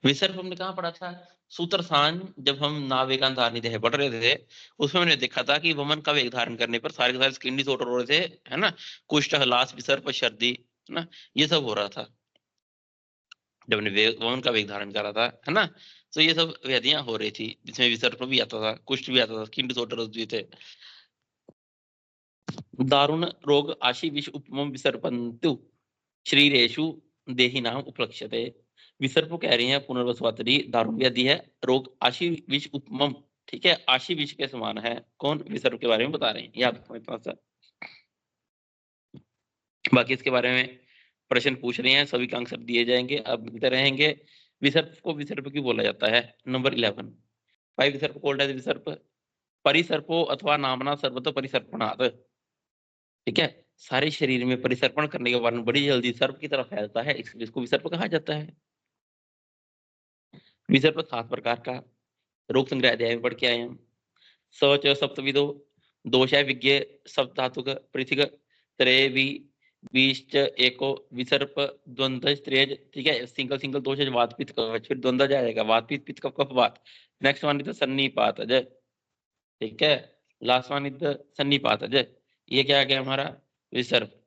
विसर्प हमने कहाँ पढ़ा था? सूत्रसान, जब हम नावेगान धारनिदेह पढ़ रहे थे, उसमें हमने देखा था कि वमन का वेग धारण करने पर सारे के सारे स्किन डिसऑर्डर हो रहे थे, है ना। कुष्ठ, हलास, विसर्प, सर्दी, है ना, ये सब हो रहा था जब हमने वमन का वेग धारण करा था, है ना। तो ये सब व्याधियां हो रही थी जिसमें विसर्प भी आता था, कुष्ठ भी आता था, स्किन डिसऑर्डर भी थे। दारुण रोग आशी विष उपमम विसर्पन्तु शरीरेषु देहिनाम उपलक्ष्यते। विसर्प कह रही है पुनर्वसवातरी, दारुण व्याधि है, रोग आशी विष उपमम, ठीक है, आशी विष के समान है। कौन? विसर्प के बारे में बता रहे हैं, याद रखो इतना सा। बाकी इसके बारे में प्रश्न पूछ रहे हैं, सभी का आंसर दिए जाएंगे, अब मिलते रहेंगे। विसर्प को विसर्प क्यों बोला जाता है? नंबर 11, भाई विसर्प कोल्ड एज विसर्प परिसर्पो अथवा नामना सर्वतो परिसर्पणात्, ठीक है। सारे शरीर में परिसर्पण करने के बाद बड़ी जल्दी सर्प की तरफ फैलता है, इसलिए इसको विसर्प कहा जाता है। विसर्प 7 प्रकार का, रोग संग्रह अध्याय में पढ़ के आए हम। सच सप्तविदो, दोषाय विज्ञ सप्तातुक पृथिक त्रेवी बीश्च एको विसर्प द्वंद्व स्त्रेज, ठीक है। सिंगल सिंगल दोष है वात पित्त कफ, फिर द्वंद्व जाएगा वात पित्त पित्त कफ कफ वात। नेक्स्ट वन इज सन्निपात अजय, ठीक है। लास्ट वन इज सन्निपात अजय, ये क्या आ गया हमारा? विसर्प।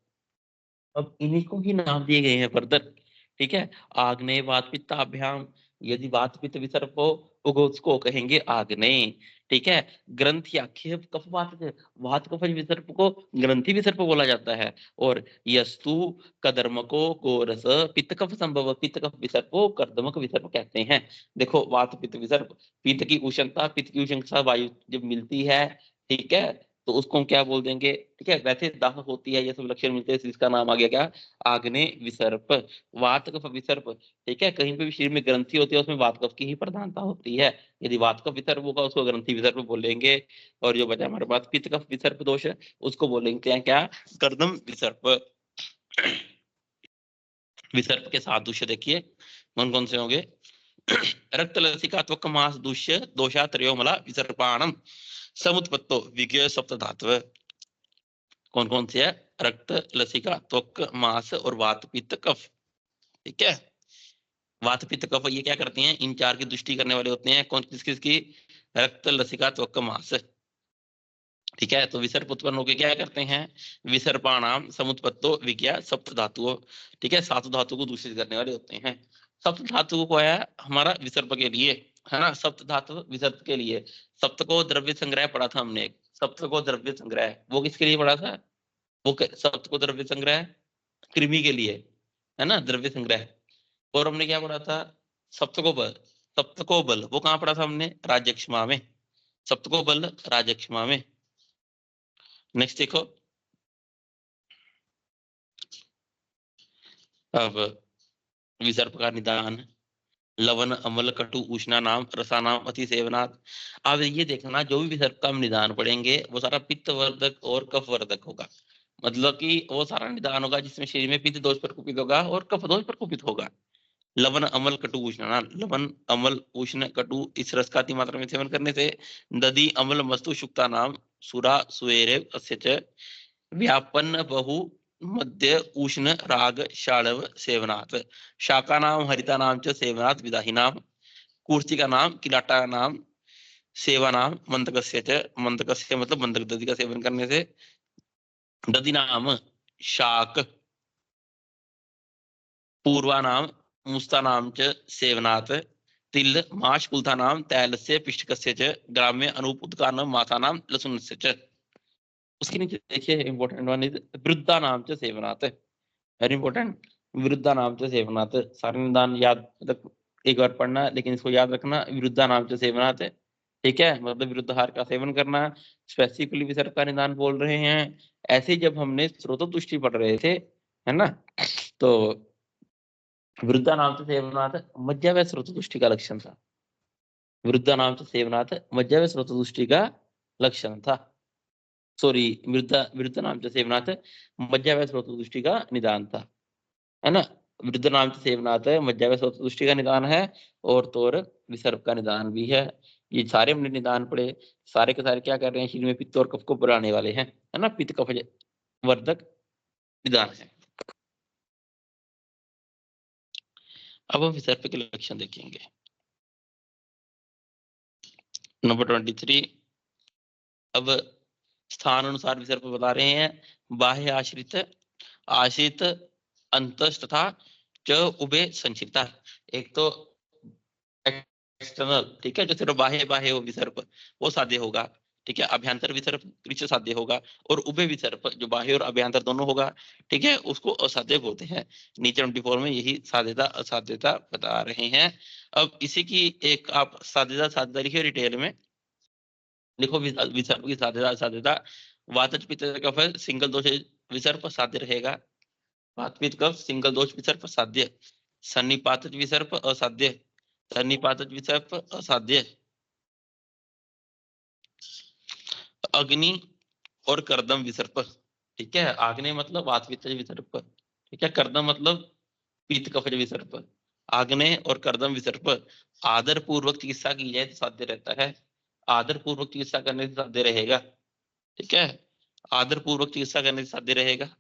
अब इन्हीं को ही नाम दिए गए हैं फर्दर, ठीक है। आग्नेय वात पित्ताभ्याम, यदि वात पित्त विसर्प हो उसको कहेंगे आग्नेय, ठीक है। ग्रंथि आख्य कफ वात कफ विसर्प को ग्रंथि विसर्प बोला जाता है। और यस्तु कदर्मको गोरस पित्त कफ संभव पित्त कफ विसर्प को कर्दमक विसर्प कहते हैं। देखो वात पित्त विसर्प, पित्त की उष्णता वायु जब मिलती है, ठीक है, तो उसको हम क्या बोल देंगे, ठीक है। वैसे दाह होती है, ये सब लक्षण मिलते हैं, इसका नाम आ गया क्या? आग्नेय विसर्प। वात कफ विसर्प, ठीक है, कहीं पे भी शरीर में ग्रंथि होती है उसमें वात कफ की ही प्रधानता होती है, यदि वात कफ विसर्प होगा उसको ग्रंथि विसर्प बोलेंगे। और जो बचा हमारे पास पित्त कफ विसर्प दोष है उसको बोलेंगे क्या? कर्दम विसर्प। विसर्प के 7 दूष्य देखिए कौन कौन से होंगे। रक्त लसिका त्वक मास दूष्य दोषा त्रयोमला विसर्पाणम समुत्पत्तो विज्ञ सप्त धातु। कौन कौन से है? रक्त, लसिका, त्वक, मांस और वात पित्त कफ, ठीक है। वात पित्त कफ ये क्या करते हैं? इन 4 की दृष्टि करने वाले होते हैं। कौन किस किस की? रक्त, लसिका, त्वक, मांस, ठीक है। तो विसर्प उत्पन्न होकर क्या करते हैं? विसर्पाणाम समुत्पत्तो विज्ञा सप्त धातुओं, ठीक है, 7 धातु को दूषित करने वाले होते हैं। सप्त धातु को है हमारा विसर्प के लिए, है ना, सप्त धातु विसर्प के लिए। सप्त को द्रव्य संग्रह पढ़ा था हमने, सप्त को द्रव्य संग्रह वो किसके लिए पढ़ा था? वो सप्त को द्रव्य संग्रह कृमि के लिए, है ना, द्रव्य संग्रह। और हमने क्या पढ़ा था? सप्त को बल, सप्त को बल वो कहाँ पढ़ा था हमने? राजक्षमा में, सप्त को बल राजक्षमा में। नेक्स्ट देखो, अब विसर्प का निदान। लवन अम्ल कटु उष्णा नाम रसा नाम अति सेवनात्। अब ये देखना जो भी विसर्प का हम निदान पढ़ेंगे वो सारा पित्त वर्धक और कफ वर्धक होगा, मतलब कि वो सारा निदान होगा जिसमें शरीर में पित्त दोष प्रकोपित होगा और कफ दोष प्रकोपित होगा। लवन अमल कटु उष्ण ना, लवन अमल उष्ण कटु इस रस का अति मात्रा में सेवन करने से दधि अमल मस्तु शुक्ता नाम सुरा सुएरे अस्य च व्यापन्न बहु मध्य उष्ण राग शाड़व सेवनात्। शाका नाम हरिता नाम च सेवनात् विदाही नाम कूर्चिका नाम किलाटा नाम सेवा नाम मंदकस्य च, मंदकस्य मतलब मंदक दधि का सेवन करने से। दधि नाम शाक पूर्वा नाम मुस्ता नाम च सेवनात् तिल माश कुल्था नाम तैलस्य पिष्टकस्य च ग्राम्य अनुपुदकान माता नाम लसुनस्य च। उसके नीचे देखिए इंपॉर्टेंट वन इज वृद्धा नाम च सेवनात्, वेरी इंपॉर्टेंट। वृद्धा नाम च सेवनात्, सारे निदान याद मतलब एक बार पढ़ना, लेकिन इसको याद रखना वृद्धा नाम च सेवनात्, ठीक है, मतलब विरुद्ध आहार का सेवन करना। स्पेसिफिकली विसर्प का निदान बोल रहे हैं। ऐसे जब हमने स्रोत तुष्टि पढ़ रहे थे, है ना, तो वृद्धा नाम से सेवनाथ मज्जा व स्रोत तुष्टि का लक्षण था। वृद्धा नाम से सेवनाथ मज्जा व स्रोत तुष्टि का लक्षण था। सॉरी, वृद्धा वृद्ध नाम से सेवनाथ मज्जा व स्रोत तुष्टि का निदान था, है ना। वृद्ध नाम से सेवनाथ मज्जा व स्रोत तुष्टि का निदान है और तोर विसर्प का निदान भी है। ये सारे हमने निदान पढ़े, सारे के सारे क्या कर रहे हैं? शरीर में पित्त और कफ को बढ़ाने वाले हैं, है ना, पित्त कफ वर्धक निदान है। अब हम विसर्प के लक्षण देखेंगे। नंबर 23। अब स्थान अनुसार विसर्प बता रहे हैं। बाह्य आश्रित, आश्रित, अंतस तथा च उभे संचिता। एक तो एक्सटर्नल, ठीक है, जो सिर्फ बाह्य बाह्य हो विसर्प वो साध्य होगा, ठीक है। अभ्यंतर विसर्प कृच साध्य होगा, और उभय विसर्प जो बाह्य और अभ्यंतर दोनों होगा, ठीक है, उसको असाध्य बोलते हैं। नीचे 24 में यही साध्यता असाध्यता बता रहे हैं। अब इसी की एक आप साध्यता साध्यता लिखिए डिटेल में, लिखो विसर्प की साध्यता असाध्यता। वातज पित्त का फल सिंगल दोष विसर्प साध्य रहेगा। वात पित्त कफ सिंगल दोष विसर्प साध्य। सन्निपातज विसर्प असाध्य, सन्निपातज विसर्प असाध्य। अग्नि और कर्दम विसर्प, ठीक है। आग्नेय मतलब वात पित्त विसर्प, ठीक है। कर्दम मतलब पित्त कफज विसर्प। आग्नेय और कर्दम विसर्प आदर पूर्वक चिकित्सा की जाए तो साध्य रहता है। आदर पूर्वक चिकित्सा करने से साध्य रहेगा, ठीक है। आदर पूर्वक चिकित्सा करने से साध्य रहेगा।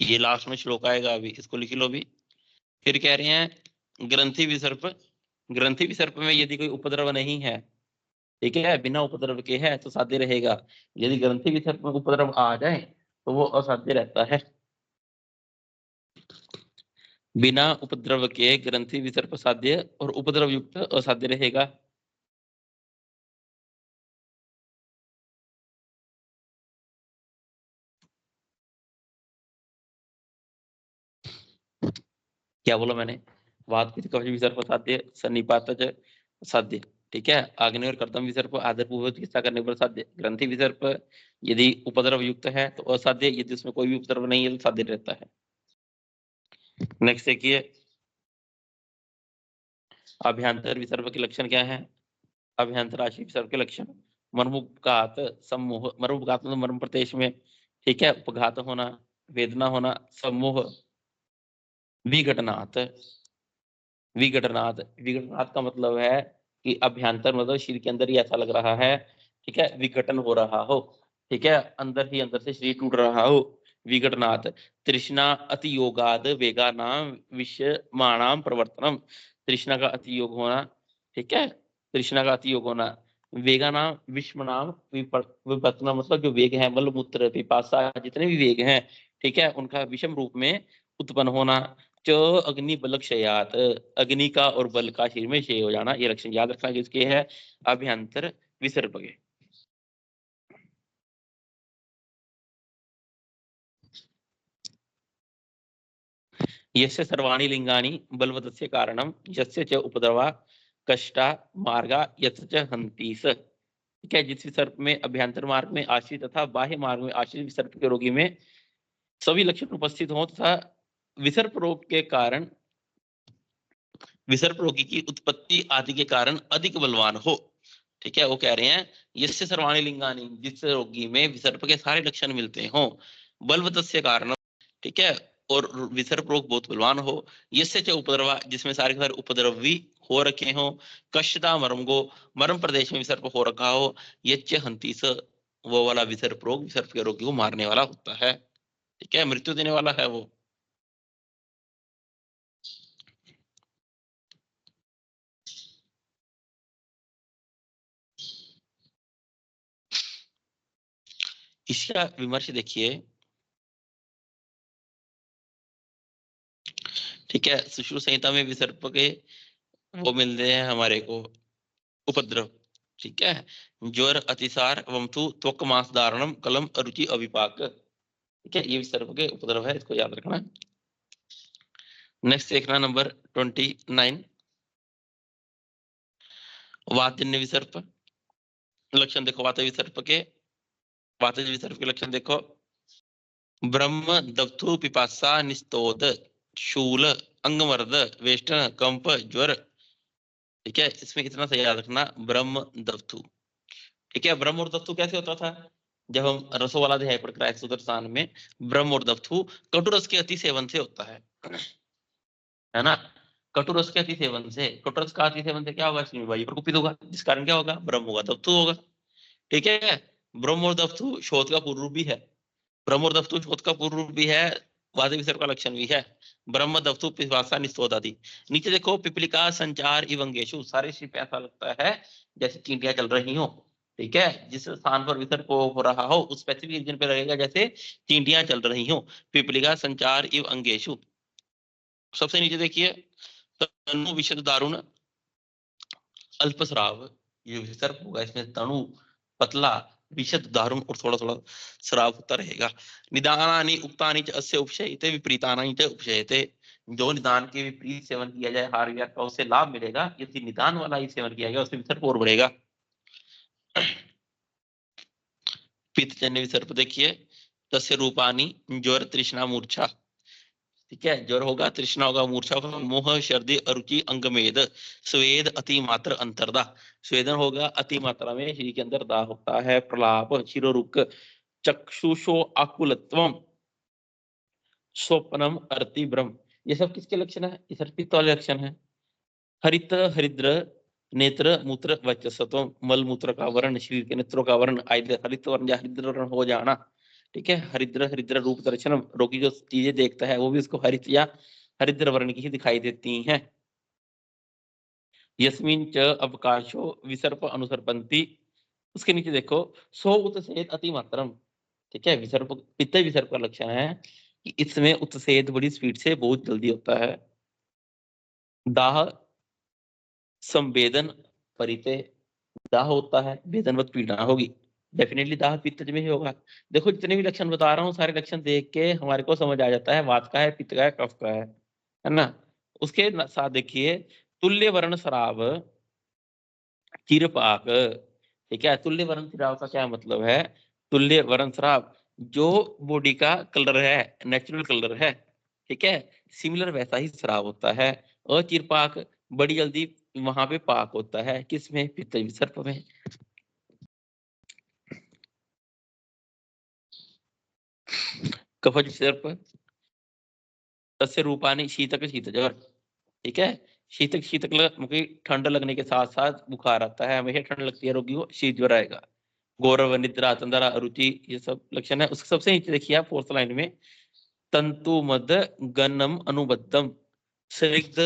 ये लास्ट में श्लोक आएगा, अभी इसको लिख लो भी। फिर कह रहे हैं ग्रंथि विसर्प। ग्रंथि विसर्प में यदि कोई उपद्रव नहीं है, ठीक है, बिना उपद्रव के है तो साध्य रहेगा। यदि ग्रंथि विसर्प में उपद्रव आ जाए तो वो असाध्य रहता है। बिना उपद्रव के ग्रंथि विसर्प साध्य और उपद्रव युक्त असाध्य रहेगा। क्या बोला मैंने? वात पित्त कफज विसर्प साध्य, सन्निपातज साध्य, ठीक है। आग्नेय और कर्दम विसर्प आदर पूर्वक चिकित्सा करने पर साध्य। ग्रंथि विसर्प यदि उपद्रव युक्त है तो असाध्य, यदि उसमें कोई भी उपद्रव नहीं है तो साध्य रहता है। नेक्स्ट देखिए, अभ्यंतर विसर्प के लक्षण क्या है? अभ्यंतर राशि विसर्प के लक्षण, मर्मुपघात सम्मोह। मर्मुपघात मतलब मर्म प्रदेश में, ठीक है, उपघात होना, वेदना होना, सम्मोह, विघटनात्। विघटनात्, विघटनात् का मतलब है कि अभ्यंतर मतलब शरीर के अंदर ही ऐसा लग रहा है, ठीक है, विघटन हो रहा हो, ठीक है, अंदर ही अंदर से शरीर टूट रहा हो। विघटनात्। तृष्णा अतियोगाद वेगानाम विषमाणाम प्रवर्तनम। तृष्णा का अतियोग होना, ठीक है, तृष्णा का अतियोग होना। वेगानाम विषमनाम विपत्तना मतलब जो वेग है, मल मूत्र पिपासा जितने भी वेग हैं, ठीक है, उनका विषम रूप में उत्पन्न होना। च अग्नि बल क्षयात, अग्नि का और बल का शरीर में क्षय हो जाना, ये लक्षण याद रखना किसके है? अभ्यंतर विसर्प के। यस्य सर्वाणि लिंगानि बलवतस्य कारणम यस्य च उपद्रवा कष्टा मार्गा यस्य च हन्तीस। ठीक है, जिस विसर्प में अभ्यंतर मार्ग में आश्रित तथा बाह्य मार्ग में आश्रित विसर्प के रोगी में सभी लक्षण उपस्थित हों तथा विसर्प रोग के कारण, विसर्प रोगी की उत्पत्ति आदि के कारण अधिक बलवान हो, ठीक है, वो कह रहे हैं यस्य सर्वाणि लिंगानि, जिस रोगी में विसर्प के सारे लक्षण मिलते हों, बलवतस्य कारण, ठीक है, और विसर्प रोग बहुत बलवान हो, यस्य च उपद्रवा, जिसमें सारे के सारे उपद्रव भी हो रखे हों, कष्टता मर्मगो, मर्म प्रदेश में विसर्प हो रखा हो, यच्च हंतीस, वो वाला विसर्प रोग विसर्प के रोगी को मारने वाला होता है, ठीक है, मृत्यु देने वाला है वो। इसका विमर्श देखिए, ठीक है, सुश्रुत संहिता में विसर्प के वो मिलते हैं हमारे को उपद्रव, ठीक है, ज्वर अतिसार वमथु त्वक मांस धारणम कलम अरुचि अविपाक, ठीक है, ये विसर्प के उपद्रव है, इसको याद रखना। नेक्स्ट देखना नंबर 29, वातजन्य विसर्प लक्षण देखो। वात विसर्प के, वातज विसर्प के लक्षण देखो। ब्रह्म दग्धु पिपासा निस्तोद शूल अंगमर्द वेष्टन कंप ज्वर, ठीक है, इसमें इतना सा याद रखना, ब्रह्म दग्धु, ठीक है। ब्रह्म और दफ्तु कैसे होता था? जब हम रसों वाला अध्याय पढ़ कर आए सुदर्शन में, ब्रह्म और दफ्तु कटुरस के अति सेवन से होता है ना। कटुरस के अति सेवन से, कटुरस का अति सेवन से क्या होगा? वायु प्रकोपित होगा, जिस कारण क्या होगा? ब्रह्म होगा, दफ्तु होगा, ठीक है। ब्रह्म और दफ्तु शोध का पूर्व रूप भी है, ब्रह्म और दफ्तु शोध का पूर्व रूप भी है, वाद विसर्ग का लक्षण भी है। ब्रह्म दवतु पिपासा निस्तोद आदि। नीचे देखो पिपलिका संचार इवंगेशु, सारे शिप ऐसा लगता है जैसे चींटियां चल रही हो। ठीक है, जिस स्थान पर विसर्ग हो रहा हो उस स्पेसिफिक रीजन पे लगेगा जैसे चींटियां चल रही हो। पिपलिका संचार इव अंगेशु। सबसे नीचे देखिए तनु विशद दारुण अल्पस्राव, ये विसर्ग होगा इसमें। तनु पतला, विशद दारुण और थोड़ा थोड़ा स्राव होता रहेगा। निदानानि उक्तानि च अस्य उपशयते विपरीतानि च उपशयते। जो निदान के विपरीत सेवन किया जाए हार गया का उससे लाभ मिलेगा, यदि निदान वाला ही सेवन किया गया उससे विसर्ग और बढ़ेगा। पित्तजन्य विसर्ग देखिए तस्य रूपानी ज्वर तृष्णा मूर्छा। ठीक है, ज्वर होगा, तृष्णा होगा, मूर्छा होगा, मोह सर्दी अरुचि अंगमेद स्वेद अति मात्र अंतरदा। स्वेदन होगा, अति मात्रा में शरीर के अंदर दाह होता है। प्रलाप शिरोरुक चक्षुषो आकुलत्वम स्वप्नम अर्ति ब्रह्म। ये सब किसके लक्षण है? इस अर्पित वाले लक्षण है। हरित हरिद्र नेत्र मूत्र वचसत्व, मल मूत्र का वर्ण, शरीर के नेत्रों का वर्ण, हरित वर्ण या हरिद्र वर्ण हो जाना। ठीक है, हरिद्र हरिद्र रूप दर्शन, रोगी जो चीजें देखता है वो भी उसको हरित या हरिद्र वर्ण की ही दिखाई देती हैं। यस्मिन च अवकाशो विसर्प अनुसर्पन्ति। उसके नीचे देखो सो उत्सेद अति मात्रम। ठीक है, विसर्प पित्त विसर्प का लक्षण है कि इसमें उत्सेद बड़ी स्पीड से बहुत जल्दी होता है। दाह संवेदन परिते, दाह होता है, वेदनवत पीड़ा होगी। डेफिनेटली दाह पित्त में ही होगा। देखो जितने भी लक्षण बता रहा हूँ सारे लक्षण देख के हमारे को समझ आ जाता है वात का है, पित्त का है, कफ का है ना। उसके साथ देखिए तुल्य वर्ण शराब चिरपाक। ठीक है, तुल्य वर्ण शराब का क्या मतलब है? तुल्य वर्ण शराब जो बॉडी का कलर है, नेचुरल कलर है। ठीक है, सिमिलर वैसा ही शराब होता है। अचिरपाक बड़ी जल्दी वहां पे पाक होता है, किसमें? पित्त विसर्प में। कफज विसर्प तस्य रूपानी शीतक शीतजर। ठीक है, शीतक शीतक ठंड लगने के साथ साथ बुखार आता है, हमेशा ठंड लगती है रोगी को, शीत ज्वर आएगा। गौरव निद्रा तंद्रा रुचि ये सब लक्षण है। उसके सबसे नीचे देखिए आप फोर्थ लाइन में तंतु मद गन्नम अनुबद्धम स्निग्ध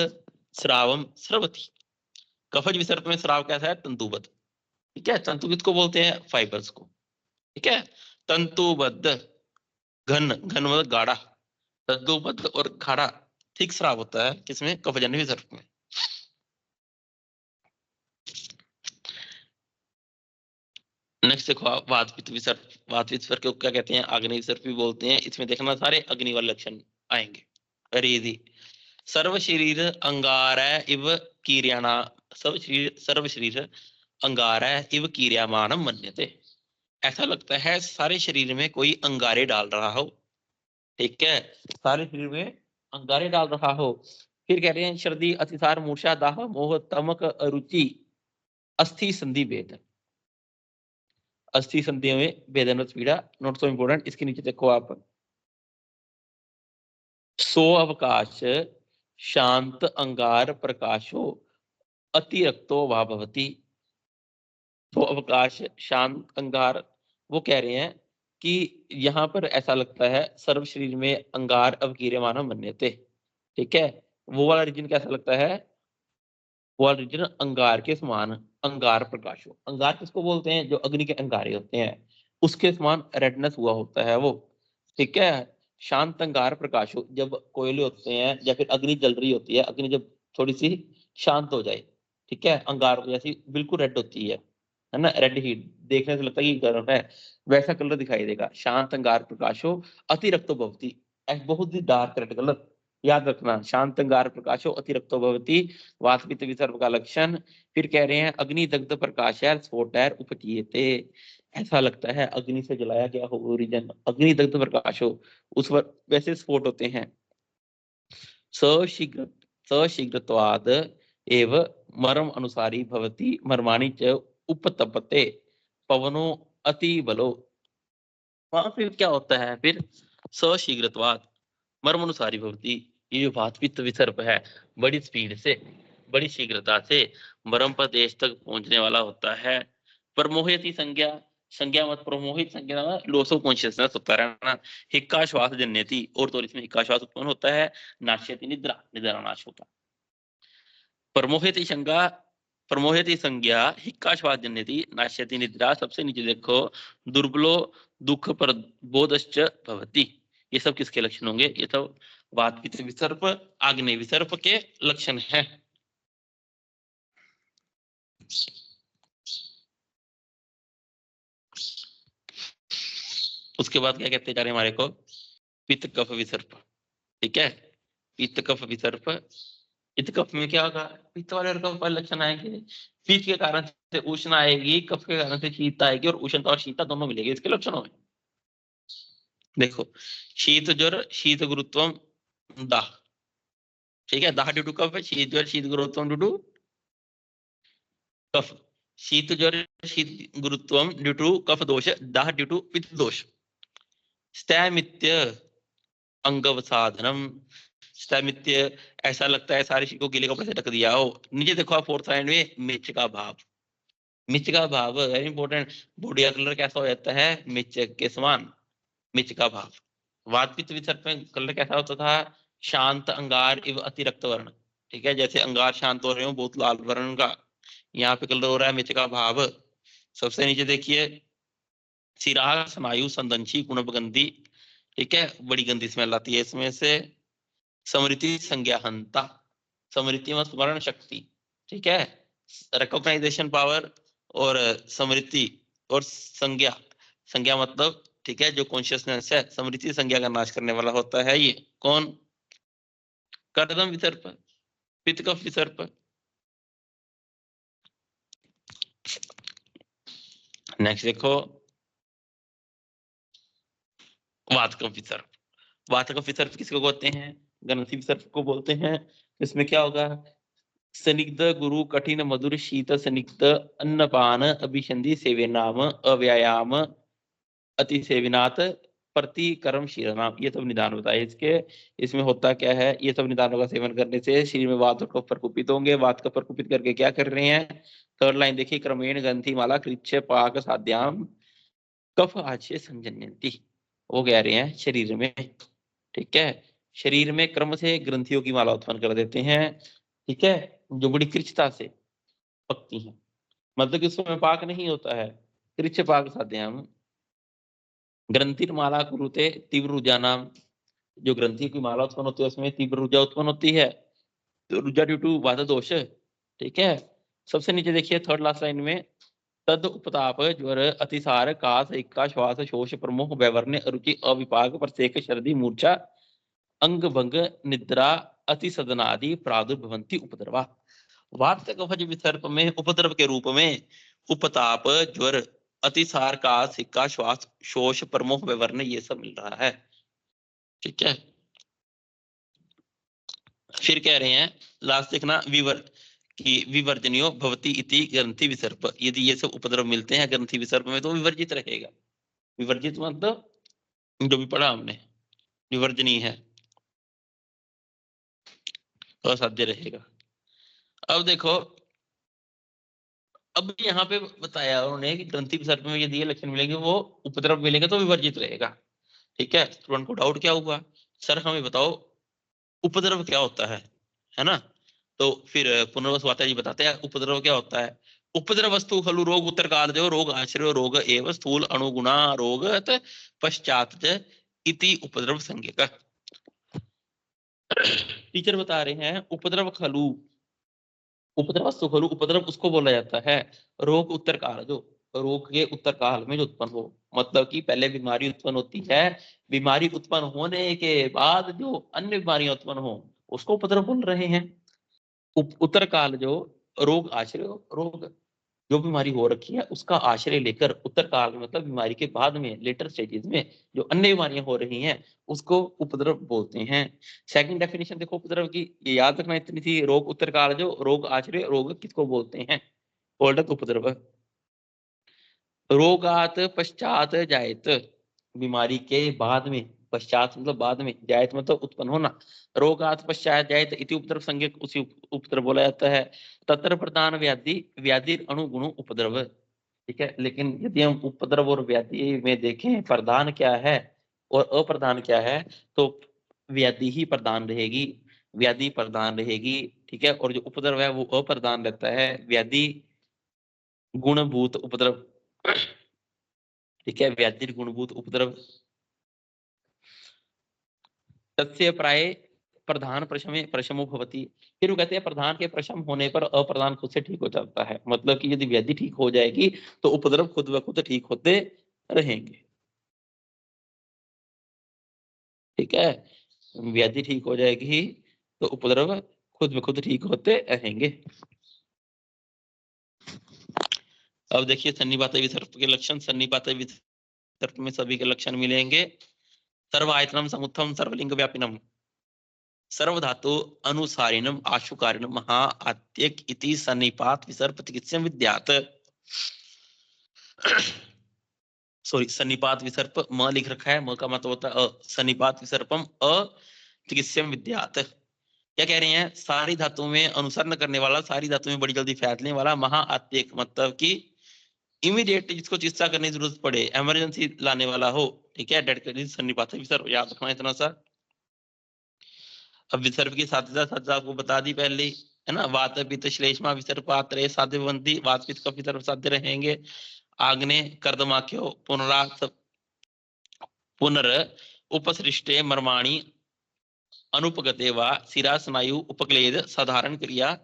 श्रावम स्रवती। कफज विसर्प में श्राव कैसा है? तंतुबद्ध। ठीक है, तंतु किसको बोलते हैं? फाइबर्स को। ठीक है, तंतुबद्ध घन, घन मतलब गाढ़ा, तंतुबद्ध और गाढ़ा ठीक श्राव होता है किसमें? कफजन्य विसर्प में। नेक्स्ट देखो आप वात पित्त विसर्प। वात पित्त विसर्प को क्या कहते हैं? अग्नि विसर्प भी बोलते हैं। इसमें देखना सारे अग्नि वाले लक्षण आएंगे। रिधि सर्व शरीर अंगार इव कीर्याणा, सर्व शरीर अंगार इव कीर्यामानम मन्यते। ऐसा लगता है सारे शरीर में कोई अंगारे डाल रहा हो। ठीक है, सारे शरीर में अंगारे डाल रहा हो। फिर कह रहे हैं सर्दी अतिसार मूर्छा दाह मोह तमक अरुचि अस्थि संधि वेद। अस्थि संधि में वेदनवत पीड़ा, नॉट सो इंपोर्टेंट। इसके नीचे देखो आप सो अवकाश शांत अंगार प्रकाशो अतिरक्तो वा भवति। तो अवकाश शांत अंगार, वो कह रहे हैं कि यहाँ पर ऐसा लगता है सर्व शरीर में अंगार अवकीर्यमानः मन्यते। ठीक है, वो वाला रीजन कैसा लगता है? वो वाला रीजन अंगार के समान, अंगार प्रकाशो। अंगार किसको बोलते हैं? जो अग्नि के अंगारे होते हैं, उसके समान रेडनेस हुआ होता है वो। ठीक है, शांत अंगार प्रकाशो, जब कोयले होते हैं या फिर अग्नि जल रही होती है, अग्नि जब थोड़ी सी शांत हो जाए, ठीक है, अंगार जैसी बिल्कुल रेड होती है ना, रेड हीट, देखने से लगता है कि गर्म है, वैसा कलर दिखाई देगा। शांत अंगार प्रकाशो अतिरक्तो भवति, बहुत ही डार्क रेड कलर। याद रखना, शांत अंगार प्रकाशो अतिरक्तो भवति वात पित्त विसर्प का लक्षण। फिर कह रहे हैं अग्नि दग्ध प्रकाश है स्फोट है उपचीयते। ऐसा लगता है अग्नि से जलाया गया हो ओरिजन, अग्नि दग्ध प्रकाश हो, उस पर वैसे स्फोट होते हैं। सशीघ्र सशीघ्रत्वाद एव मर्म अनुसारी भवति मर्माणि च उपतपते पवनो अति बलो। वहां फिर क्या होता है? फिर सशीघ्रत्वाद मर्म अनुसारी भवति, ये जो वात पित्त विसर्प है बड़ी स्पीड से, बड़ी शीघ्रता से मर्म प्रदेश तक पहुंचने वाला होता है। पर मोहयति संज्ञा, संज्ञा मत प्रमोहित, संज्ञा लॉस ऑफ कॉन्शियसनेस होता है ना। हिक्का श्वास जन्यति, और तो इसमें हिक्का श्वास उत्पन्न होता है। नाश्यति निद्रा, निद्रा नाश होता। प्रमोहित संज्ञा, प्रमोहित संज्ञा हिक्का श्वास जन्यति नाश्यति निद्रा। सबसे नीचे देखो, दुर्बलो दुख पर बोधश्च भवति। ये सब किसके लक्षण होंगे? ये सब वात पित्त विसर्प आग्नेय विसर्प के लक्षण है। उसके बाद क्या कहते जा रहे हैं हमारे को? पित्त कफ विसर्प। ठीक है, पित्त कफ विसर्प। पित्त कफ में क्या होगा? पित्त वाले और कफ वाले लक्षण आएंगे। पित्त के कारण से उष्ण आएगी, कफ के कारण से शीत आएगी, और उष्णता और शीतता दोनों मिलेगी इसके लक्षणों में। देखो, शीत ज्वर शीत गुरुत्वम दाह। ठीक है, दाह ड्यू टू कफ, शीत ज्वर शीत गुरुत्वम ड्यू टू कफ। शीत ज्वर शीत गुरुत्वम ड्यू टू कफ दोष, दाह ड्यू टू पित्त दोष। स्थैमित्य अंगवसाधनम। स्थैमित्य, ऐसा लगता है सारे को गीले कपड़े से ढक दिया हो। नीचे देखो आप फोर्थ लाइन में, मिर्च का भाव। मिर्च का भाव वेरी इंपॉर्टेंट। बॉडी का कलर कैसा हो जाता है? मिर्च के समान, मिर्च का भाव। वात पित्त विसर्प में कलर कैसा होता था? शांत अंगार एवं अति रक्त वर्ण। ठीक है, जैसे अंगार शांत हो रहे हो, बहुत लाल वर्ण का, यहाँ पे कलर हो रहा है मिर्च का भाव। सबसे नीचे देखिए, सिराह स्नायु संदंशी गुणपगंधी। ठीक है, बड़ी गंदी स्मेल आती है इसमें से। समृति संज्ञाहंता, समृति में स्मरण शक्ति। ठीक है, रिकॉग्नाइजेशन पावर, और समृति और संज्ञा। संज्ञा मतलब, ठीक है, जो कॉन्शियसनेस है, समृति संज्ञा का नाश करने वाला होता है। ये कौन? कर्दम विसर्प, पित्त कफ विसर्प। नेक्स्ट देखो, वात कफ विसर्प। वात कफ विसर्प किसको बोलते हैं? ग्रंथि विसर्प को बोलते हैं। इसमें क्या होगा? सनिग्ध गुरु कठिन मधुर शीत सनिग्ध अन्नपान अभिसंधि सेवे नाम अव्यायाम अति सेविनाथ प्रतिकर्म शीलनाम। ये सब निदान बताए इसके। इसमें होता क्या है? ये सब निदानों का सेवन करने से शरीर में वात और कफ प्रकोपित होंगे। वात का प्रकोपित करके क्या कर रहे हैं? थर्ड लाइन देखिए, क्रमेण ग्रंथि माला कृच्छ पाक साध्याम कफ आच्छे संजन्यंती। वो कह रहे हैं शरीर में, ठीक है, शरीर में क्रम से ग्रंथियों की माला उत्पन्न कर देते हैं। ठीक है, जो बड़ी कृच्छता से पकती हैं, मतलब कि उसमें पाक नहीं होता है। कृच्छ पाक साध्याम ग्रंथिर माला कुरुते तीव्र ऊर्जा नाम। जो ग्रंथि की माला उत्पन्न होती है उसमें तीव्र ऊर्जा उत्पन्न होती है, तो ऊर्जा ड्यू टू वात दोष। ठीक है, सबसे नीचे देखिए थर्ड लास्ट लाइन में, तद उपताप ज्वर अतिसार कास इक्का श्वास शोष प्रमुख वैवर्ण्य रुचि अविपाक प्रसेक सर्दी मूर्छा अंग भंग निद्रा अति सदनादि प्रादुर्भवंती उपद्रवा। वात कफज विसर्प में उपद्रव के रूप में उपताप ज्वर अतिसार का सिक्का श्वास शोष प्रमुख विवरण ये सब मिल रहा है। ठीक है, फिर कह रहे हैं लास्ट देखना, विवर की विवर्जनियो भवती इति ग्रंथि विसर्प। यदि ये सब उपद्रव मिलते हैं ग्रंथि विसर्प में तो विवर्जित रहेगा। विवर्जित मतलब जो भी पढ़ा हमने, विवर्जनीय है, असाध्य रहेगा। अब देखो, अब यहाँ पे बताया उन्होंने कि ग्रंथि विसर्प में यदि ये लक्षण मिलेंगे, वो उपद्रव मिलेंगे तो विवर्जित रहेगा। ठीक है, स्टूडेंट को डाउट क्या हुआ? सर हमें बताओ उपद्रव क्या होता है ना? तो फिर पुनर्वसु वार्ता जी बताते हैं उपद्रव क्या होता है। उपद्रव वस्तु खलु रोग उत्तर काल जो रोग आश्रय रोग एवं स्थूल अणुगुणा रोग पश्चात इति उपद्रव संज्ञक। टीचर बता रहे हैं उपद्रव खलु, उपद्रव वस्तु खलु, उपद्रव उसको बोला जाता है रोग उत्तर काल जो, रोग के उत्तर काल में जो उत्पन्न हो, मतलब कि पहले बीमारी उत्पन्न होती है, बीमारी उत्पन्न होने के बाद जो अन्य बीमारियां उत्पन्न हो उसको उपद्रव बोल रहे हैं। उत्तर काल जो रोग आश्रय रोग, जो बीमारी हो रखी है उसका आश्रय लेकर उत्तर काल में, मतलब बीमारी के बाद में लेटर स्टेजेस में जो अन्य बीमारियां हो रही हैं उसको उपद्रव बोलते हैं। सेकंड डेफिनेशन देखो उपद्रव की, ये याद रखना इतनी थी, रोग उत्तर काल जो रोग आश्रय रोग किसको बोलते हैं? कोल्डक उपद्रव। रोगात पश्चात जायत, बीमारी के बाद में, पश्चात मतलब बाद में, जायत मतलब उत्पन्न होना, रोगात पश्चात जायत इति उपद्रव संज्ञक उसी उपद्रव बोला जाता है। तत्र प्रधान व्याधि व्याधि अणुगुण उपद्रव। ठीक है। लेकिन यदि हम उपद्रव और व्याधि में देखें प्रधान क्या है और अप्रधान क्या है, तो व्याधि ही प्रधान रहेगी, व्याधि प्रधान रहेगी। ठीक है। और जो उपद्रव है वो अप्रधान रहता है। व्याधि गुणभूत उपद्रव, ठीक है, व्याधि गुणभूत उपद्रव तस्य प्राय प्रधान प्रशमे प्रशमो भवति। फिर वो कहते हैं प्रधान के प्रशम होने पर अप्रधान खुद से ठीक हो जाता है। मतलब कि यदि व्याधि ठीक हो जाएगी तो उपद्रव खुद ब खुद ठीक होते रहेंगे। ठीक है। व्याधि ठीक हो जाएगी तो उपद्रव खुद ब खुद ठीक होते रहेंगे। अब देखिए सन्निपात विसर्प के लक्षण। सन्निपात विसर्प में सभी के लक्षण मिलेंगे। सर्व आयतनम समुत्थम सर्वलिंग व्यापिनम सर्वधातु अनुसारिणम आशुकारिणम महा आत्यक इति सन्निपात विसर्प चिकित्सा विद्यात। सॉरी, सन्निपात विसर्प म लिख रखा है, म का मतलब होता है सन्निपात विसर्पम अ चिकित्सा विद्यात। क्या कह रहे हैं? सारी धातुओं में अनुसरण करने वाला, सारी धातुओं में बड़ी जल्दी फैलने वाला, महा आत्यक मतलब कि इमीडिएट जिसको चिकित्सा करने की जरूरत पड़े, इमरजेंसी लाने वाला हो। ठीक है। डेट सन्निपात विसर्प याद रखना इतना सा। अब विसर्प की साध्यता आपको बता दी पहले, है ना। वात पित्त श्लेष्मा विसर्पात रे साध्य बंदी, वात पित्त का विसर्प साध्य रहेंगे। आग्ने कर्दमाख्यो पुनरास पुनर उपसृष्टे मर्माणी अनुपगते वा शिरा स्नायु उपक्लेद साधारण क्रिया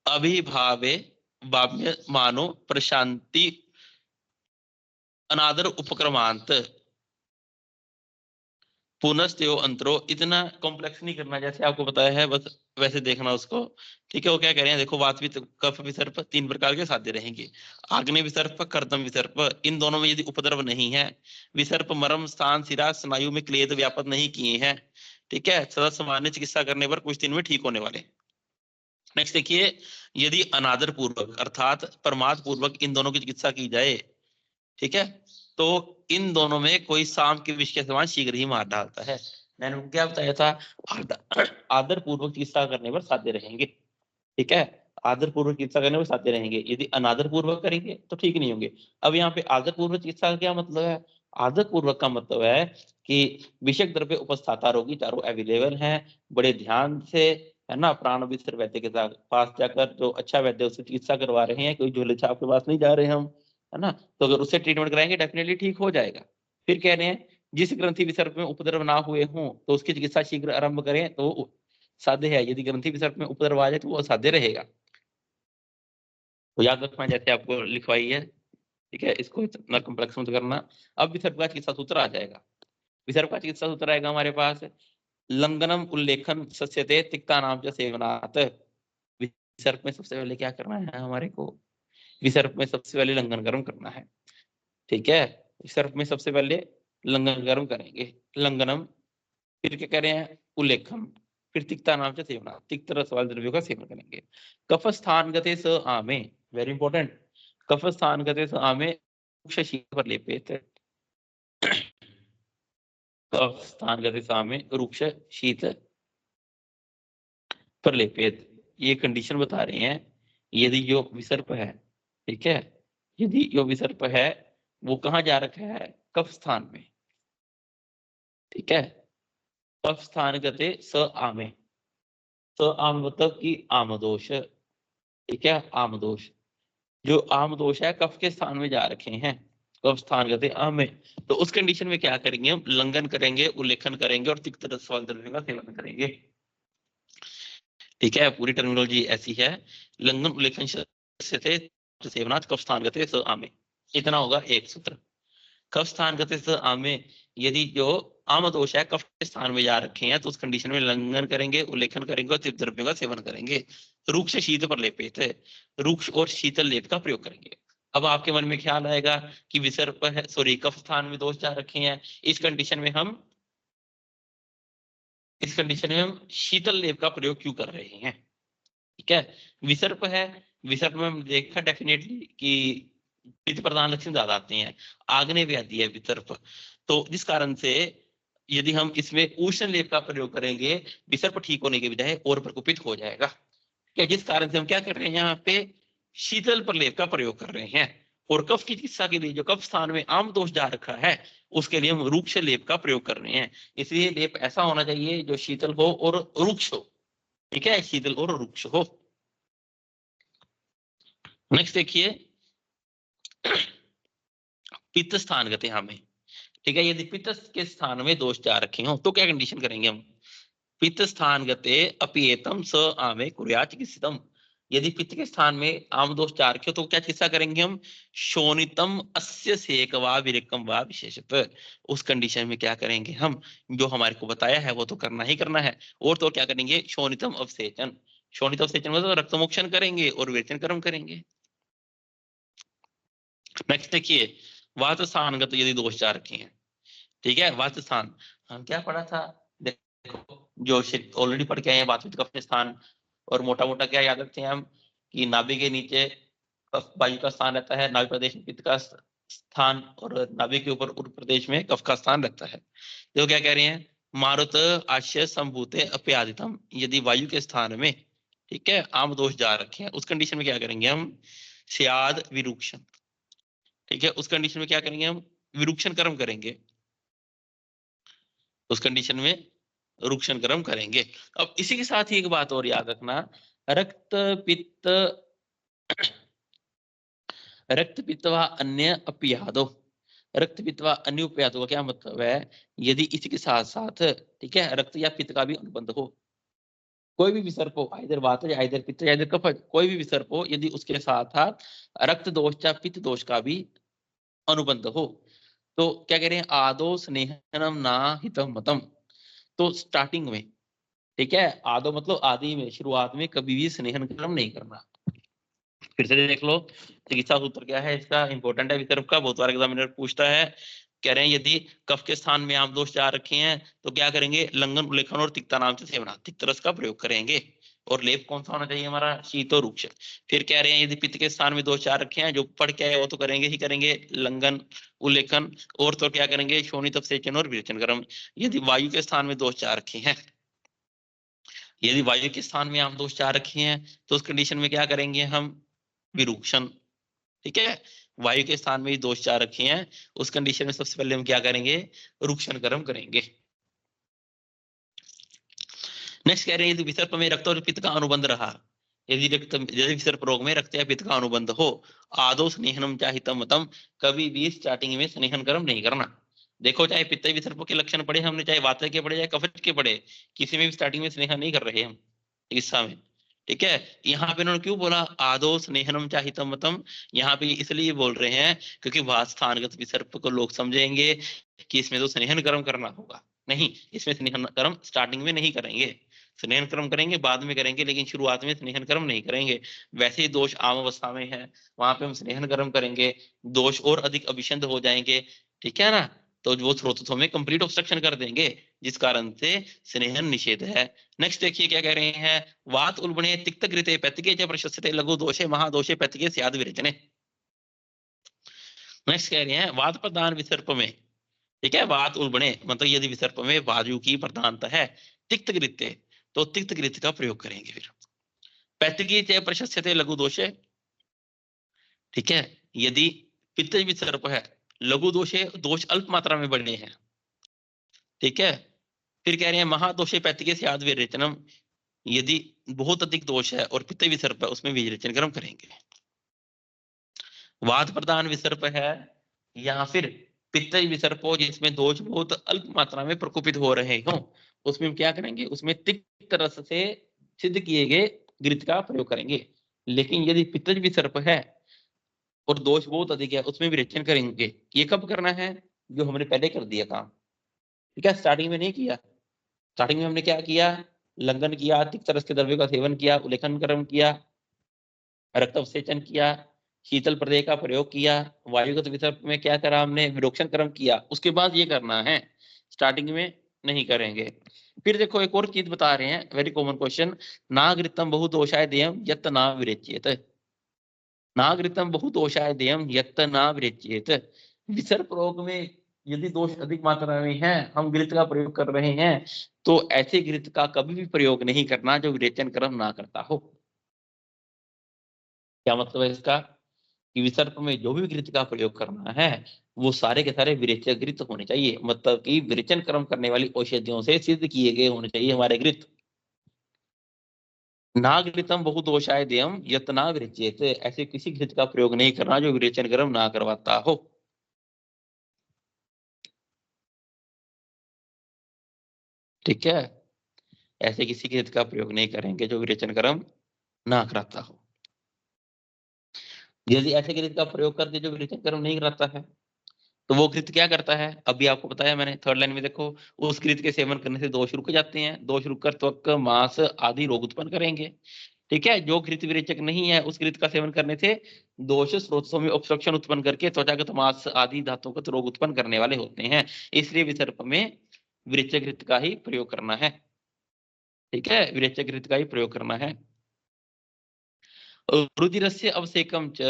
अभिभावे वाम्य मानो प्रशांति अनादर उपक्रमांत पुनस्त्यो अंतरो। इतना कॉम्प्लेक्स नहीं करना, जैसे आपको बताया है बस वैसे देखना उसको। ठीक है। वो क्या कह रहे हैं देखो, वात कफ विसर्प तीन प्रकार के साध्य रहेंगे। आग्नेय विसर्प, कर्दम विसर्प, इन दोनों में यदि उपद्रव नहीं है, विसर्प मरम स्थान सिरा स्नायु में क्लेद व्यापत नहीं किए हैं, ठीक है, सदा सामान्य चिकित्सा करने पर कुछ दिन में ठीक होने वाले। नेक्स्ट देखिए, यदि अनादर पूर्वक अर्थात प्रमाद पूर्वक इन दोनों की चिकित्सा की जाए, ठीक है, तो इन दोनों में कोई सांप के विष के समान शीघ्र ही मार डालता है। मैंने उनको क्या बताया था? आदर पूर्वक चिकित्सा करने पर साध्य रहेंगे। ठीक है। आदर पूर्वक चिकित्सा करने पर साध्य रहेंगे। यदि अनादर पूर्वक करेंगे तो ठीक नहीं होंगे। अब यहाँ पे आदर पूर्वक चिकित्सा का क्या मतलब है? आदर पूर्वक का मतलब है कि विषयक द्रव्य उपस्थाता रोगी चारों अवेलेबल हैं, बड़े ध्यान से, है ना, प्राण विसर वैद्य के पास जाकर, जो अच्छा वैद्य उससे चिकित्सा करवा रहे हैं, कोई झोले छाप के पास नहीं जा रहे हम, है ना। तो अगर उससे ट्रीटमेंट कराएंगे डेफिनेटली ठीक हो जाएगा। फिर कह रहे हैं जिस ग्रंथि विसर्प में उपद्रव ना हुए हों तो उसकी चिकित्सा शीघ्र आरंभ करें तो साध्य है। यदि ग्रंथि विसर्प में उपद्रव आ जाए तो वो असाध्य रहेगा। तो याद रखना जैसे आपको लिखवाई है। ठीक है। इसको इतना कॉम्प्लेक्स मत करना। अब विसर्प का चिकित्सा सूत्र आ जाएगा। विसर्प का चिकित्सा सूत्र आएगा हमारे पास, लंघनम उल्लेखन सस्यते तिक्ता नाम च सेवनात्। विसर्प में सबसे पहले क्या करना है हमारे को? विसर्प में सबसे पहले लंघन कर्म करना है। ठीक है। विसर्प में सबसे पहले लंघन कर्म करेंगे, लंघनम। फिर क्या कह रहे हैं? उल्लेखम। फिर तिक्ता नाम से सेवना, तिक्त रस वाले द्रव्यों का सेवन करेंगे। कफ स्थान गते स आमे, वेरी इंपॉर्टेंट, कफ स्थान गते स आमे रुक्ष शीत पर लेपेत। कफ स्थान गते स आमे रुक्ष शीत पर लेपेत। ये कंडीशन बता रहे हैं यदि जो विसर्प है, ठीक है, यदि जो विसर्प है वो कहाँ जा रखा है? कफ स्थान में। ठीक है। कफ स्थान गते स आमे, स आम मतलब कि आमदोष। ठीक है। आमदोष, जो आमदोष है कफ के स्थान में जा रखे हैं, कफ स्थान गते आम में, तो उस कंडीशन में क्या करेंगे? हम लंघन करेंगे, उल्लेखन करेंगे और तिक्त रस वाले द्रव्यों का सेवन करेंगे। ठीक है। पूरी टर्मिनोलॉजी ऐसी है, लंघन उल्लेखन से सेवनाथ कफ स्थान गते स आमे। इतना होगा एक सूत्र। कफ स्थान गते स आमे, यदि जो आम दोष है कफ के स्थान में जा रखे हैं तो उस कंडीशन में लंघन करेंगे, उल्लेखन करेंगे और तिक्त द्रव्यों का सेवन करेंगे। रुक्ष शीत पर लेपित, रुक्ष और शीतल लेप का प्रयोग करेंगे। अब आपके मन में ख्याल आएगा कि विसर्प है, सॉरी, कफ स्थान में दोष जा रखे हैं, इस कंडीशन में हम शीतल लेप का प्रयोग क्यों कर रहे हैं? ठीक है। विसर्प है, विसर्प में हम देखा डेफिनेटली कि पित्त प्रधान लक्षण ज्यादा आते हैं, आग्नेय व्याधि है विसर्प, तो जिस कारण से यदि हम इसमें उष्ण लेप का प्रयोग करेंगे विसर्प ठीक होने के बजाय और प्रकोपित हो जाएगा। जिस कारण से हम क्या कर रहे हैं यहाँ पे शीतल प्रलेप का प्रयोग कर रहे हैं। और कफ की चिकित्सा के लिए जो कफ स्थान में आम दोष जा रखा है उसके लिए हम रुक्ष लेप का प्रयोग कर रहे हैं। इसलिए लेप ऐसा होना चाहिए जो शीतल हो और रुक्ष हो। ठीक है, शीतल और रुक्ष हो। नेक्स्ट देखिए, पित्त स्थान गते हमें। ठीक है, यदि पित्त के स्थान में दोष जा रखे हो तो क्या कंडीशन करेंगे हम? पित्त स्थान गते अपिएतम स आमे कुर्यात चिकित्सितम। यदि पित्त के स्थान में आम दोष जा रखे हो तो क्या चिकित्सा करेंगे हम? शोणितम अस्य सेक वा विरेकम वा विशेषत। उस कंडीशन में क्या करेंगे हम? जो हमारे को बताया है वो तो करना ही करना है। और तो क्या करेंगे? शोणितम अवसेचन। शोणित अवसेचन मतलब रक्तमोक्षण करेंगे और विरेचन कर्म करेंगे। नेक्स्ट देखिए, वात स्थानगत यदि दोष जा रखे हैं। ठीक है, वात स्थान हम क्या पढ़ा था? देखो, जो ऑलरेडी पढ़ के आए हैं, वात कफ स्थान। और मोटा मोटा क्या याद रखते हैं हम कि नाभि के नीचे कफ वायु का स्थान रहता है, नाभि प्रदेश में पित्त का स्थान, और नाभि के ऊपर उर प्रदेश में कफ का स्थान रहता है। तो क्या कह रहे हैं? मारुत आश्य संभूते अप्यादितम। यदि वायु के स्थान में, ठीक है, आम दोष जा रखे हैं उस कंडीशन में क्या करेंगे हम? स्याद विरूक्षण। ठीक है, उस कंडीशन में क्या करेंगे हम? विरूक्षण कर्म करेंगे। उस कंडीशन में रुक्षण कर्म करेंगे। अब इसी के साथ ही एक बात और याद रखना, रक्त पित्त रक्त पित्त व अन्य अपियादो। रक्त पित्त व अन्य उपायादों का क्या मतलब है? यदि इसी के साथ साथ, ठीक है, रक्त या पित्त का भी अनुबंध हो, कोई भी विसर्प हो, आइदर वात या आइदर पित्त या आइदर कफ, कोई भी विसर्प हो, यदि उसके साथ साथ रक्त दोष या पित्त दोष का भी अनुबंध हो, तो क्या कह रहे हैं? आदो स्नेहनम ना हितम मतम। तो स्टार्टिंग में, ठीक है, आदो मतलब आदि में, शुरुआत में कभी भी स्नेहन कर्म नहीं करना। फिर से देख लो, चिकित्सा सूत्र क्या है इसका, इंपॉर्टेंट है विसर्प का, बहुत बार एग्जामिनर पूछता है। कह रहे हैं यदि कफ के स्थान में आम दोष जा रखे हैं तो क्या करेंगे? लंघन, उल्लेखन और तिक्ता नाम से सेवना, तिक्त रस का प्रयोग करेंगे। और लेप कौन सा होना चाहिए हमारा? शीत और रुक्ष। फिर कह रहे हैं यदि पित्त के स्थान में दोष जा रखे हैं, जो पढ़ के आए वो तो करेंगे ही करेंगे, लंघन, उल्लेखन, और तो क्या करेंगे? शोणित अपसेचन और विरेचन कर्म। यदि वायु के स्थान में दोष जा रखे हैं, यदि वायु के स्थान में आम दोष जा रखे हैं तो उस कंडीशन में क्या करेंगे हम? विरूक्षण। ठीक है, वायु के स्थान में दोष जा रखे हैं उस कंडीशन में सबसे पहले हम क्या करेंगे? रुक्षण कर्म करेंगे। नेक्स्ट कह रहे हैं यदि विसर्प में रक्त और पित्त का अनुबंध रहा, यदि विसर्प रोग में रक्त या पित्त का अनुबंध हो, आदो स्नेहनम चाहितम मतम। कभी भी स्टार्टिंग में स्नेहन कर्म नहीं करना। देखो, चाहे पित्त विसर्प के लक्षण पढ़े हमने, चाहे वात के पढ़े, चाहे कफ के पढ़े, किसी में भी स्टार्टिंग में स्नेहन नहीं कर रहे हम चिकित्सा में। ठीक है, यहाँ पे उन्होंने क्यों बोला आदो स्नेहनम चाहितम मतम? यहाँ पे इसलिए बोल रहे हैं क्योंकि वात स्थानगत विसर्प को लोग समझेंगे कि इसमें तो स्नेहन कर्म करना होगा। नहीं, इसमें स्नेहन कर्म स्टार्टिंग में नहीं करेंगे, स्नेहन कर्म करेंगे बाद में करेंगे, लेकिन शुरुआत में स्नेहन कर्म नहीं करेंगे। वैसे ही दोष आम अवस्था में है, वहां पे हम स्नेहन कर्म करेंगे, दोष और अधिक अभिषिक्त हो जाएंगे। ठीक है ना, तो वो स्रोतों में कंप्लीट ऑब्स्ट्रक्शन कर देंगे, जिस कारण से स्नेहन निषेध है। नेक्स्ट देखिए क्या कह रहे हैं, वात उल्बणे तिक्त कृते पैतिके च प्रशस्यते लघु दोषे महादोषे पैतिके स्याद विरेचने। नेक्स्ट कह रहे हैं वात प्रधान विसर्प में, ठीक है, वात उल्बणे मतलब यदि विसर्प में वायु की प्रधानता है, तिक्त कृत्य, तो तिक्त कृत्य का प्रयोग करेंगे। फिर पैतिकी च प्रशस्यते लघु दोषे। ठीक है, यदि पित्त विसर्प है, लघु दोषे, दोष अल्प मात्रा में बढ़े हैं। ठीक है, फिर कह रहे हैं महादोषे पैतिके स्याद विरेचनम। यदि बहुत अधिक दोष है और पित्त विसर्प है उसमें विरेचन कर्म करेंगे। वात प्रधान विसर्प है या फिर पित्त विसर्प हो जिसमें दोष बहुत अल्प मात्रा में प्रकोपित हो रहे हो, उसमें क्या करेंगे? उसमें तिक्त रस से सिद्ध किए गए घृत का प्रयोग करेंगे। लेकिन यदि पित्त विसर्प है और दोष बहुत अधिक है उसमें विरेचन करेंगे। ये कब करना है? जो हमने पहले कर दिया काम। ठीक है, स्टार्टिंग में नहीं किया। स्टार्टिंग में हमने क्या किया? लंघन किया, तिक्त रस के द्रव्य का सेवन किया, उल्लेखन कर्म किया, रक्त अवसेचन किया, शीतल प्रदेय का प्रयोग किया, वायुगत विसर्प में क्या करा हमने? विरोक्षण कर्म किया। उसके बाद ये करना है, स्टार्टिंग में नहीं करेंगे। फिर देखो एक और चीज बता रहे हैं, वेरी कॉमन क्वेश्चन, नागृतम बहुदोषाय देयम यत् न विरेच्येत। नागृतम बहुदोषाय देयम यत् न विरेच्येत। विसर्प रोग में यदि दोष अधिक मात्रा में है, हम घृत का प्रयोग कर रहे हैं, तो ऐसे घृत का कभी भी प्रयोग नहीं करना जो विरेचन कर्म ना करता हो। क्या मतलब है इसका कि विसर्प में जो भी घृत का प्रयोग करना है वो सारे के सारे विरेचक घृत होने चाहिए, मतलब कि विरेचन कर्म करने वाली औषधियों से सिद्ध किए गए होने चाहिए हमारे घृत। नागृतम बहुदोषाय देयम यत ना विरेचेत, ऐसे किसी घृत का प्रयोग नहीं करना जो विरेचन कर्म ना करवाता हो। ठीक है, ऐसे किसी घृत का प्रयोग नहीं करेंगे जो विरेचन कर्म ना कराता हो। यदि ऐसे घृत का प्रयोग करते जो विरेचन कर्म नहीं कराता है तो वो घृत क्या करता है, अभी आपको बताया मैंने थर्ड लाइन में देखो, उस घृत के सेवन करने से दोष रुक जाते हैं, दोष रुककर त्वक मांस आदि रोग उत्पन्न करेंगे। ठीक है, जो घृत विरेचक नहीं है उस घृत का सेवन करने से दोष स्रोतों में ऑब्स्ट्रक्शन उत्पन्न करके त्वचागत मांस आदि धातुगत रोग उत्पन्न करने वाले होते हैं, इसलिए विसर्प में विरेचक घृत का ही प्रयोग करना है। ठीक है, विरेचक घृत का ही प्रयोग करना है। रुधिरस्य अवसेकम च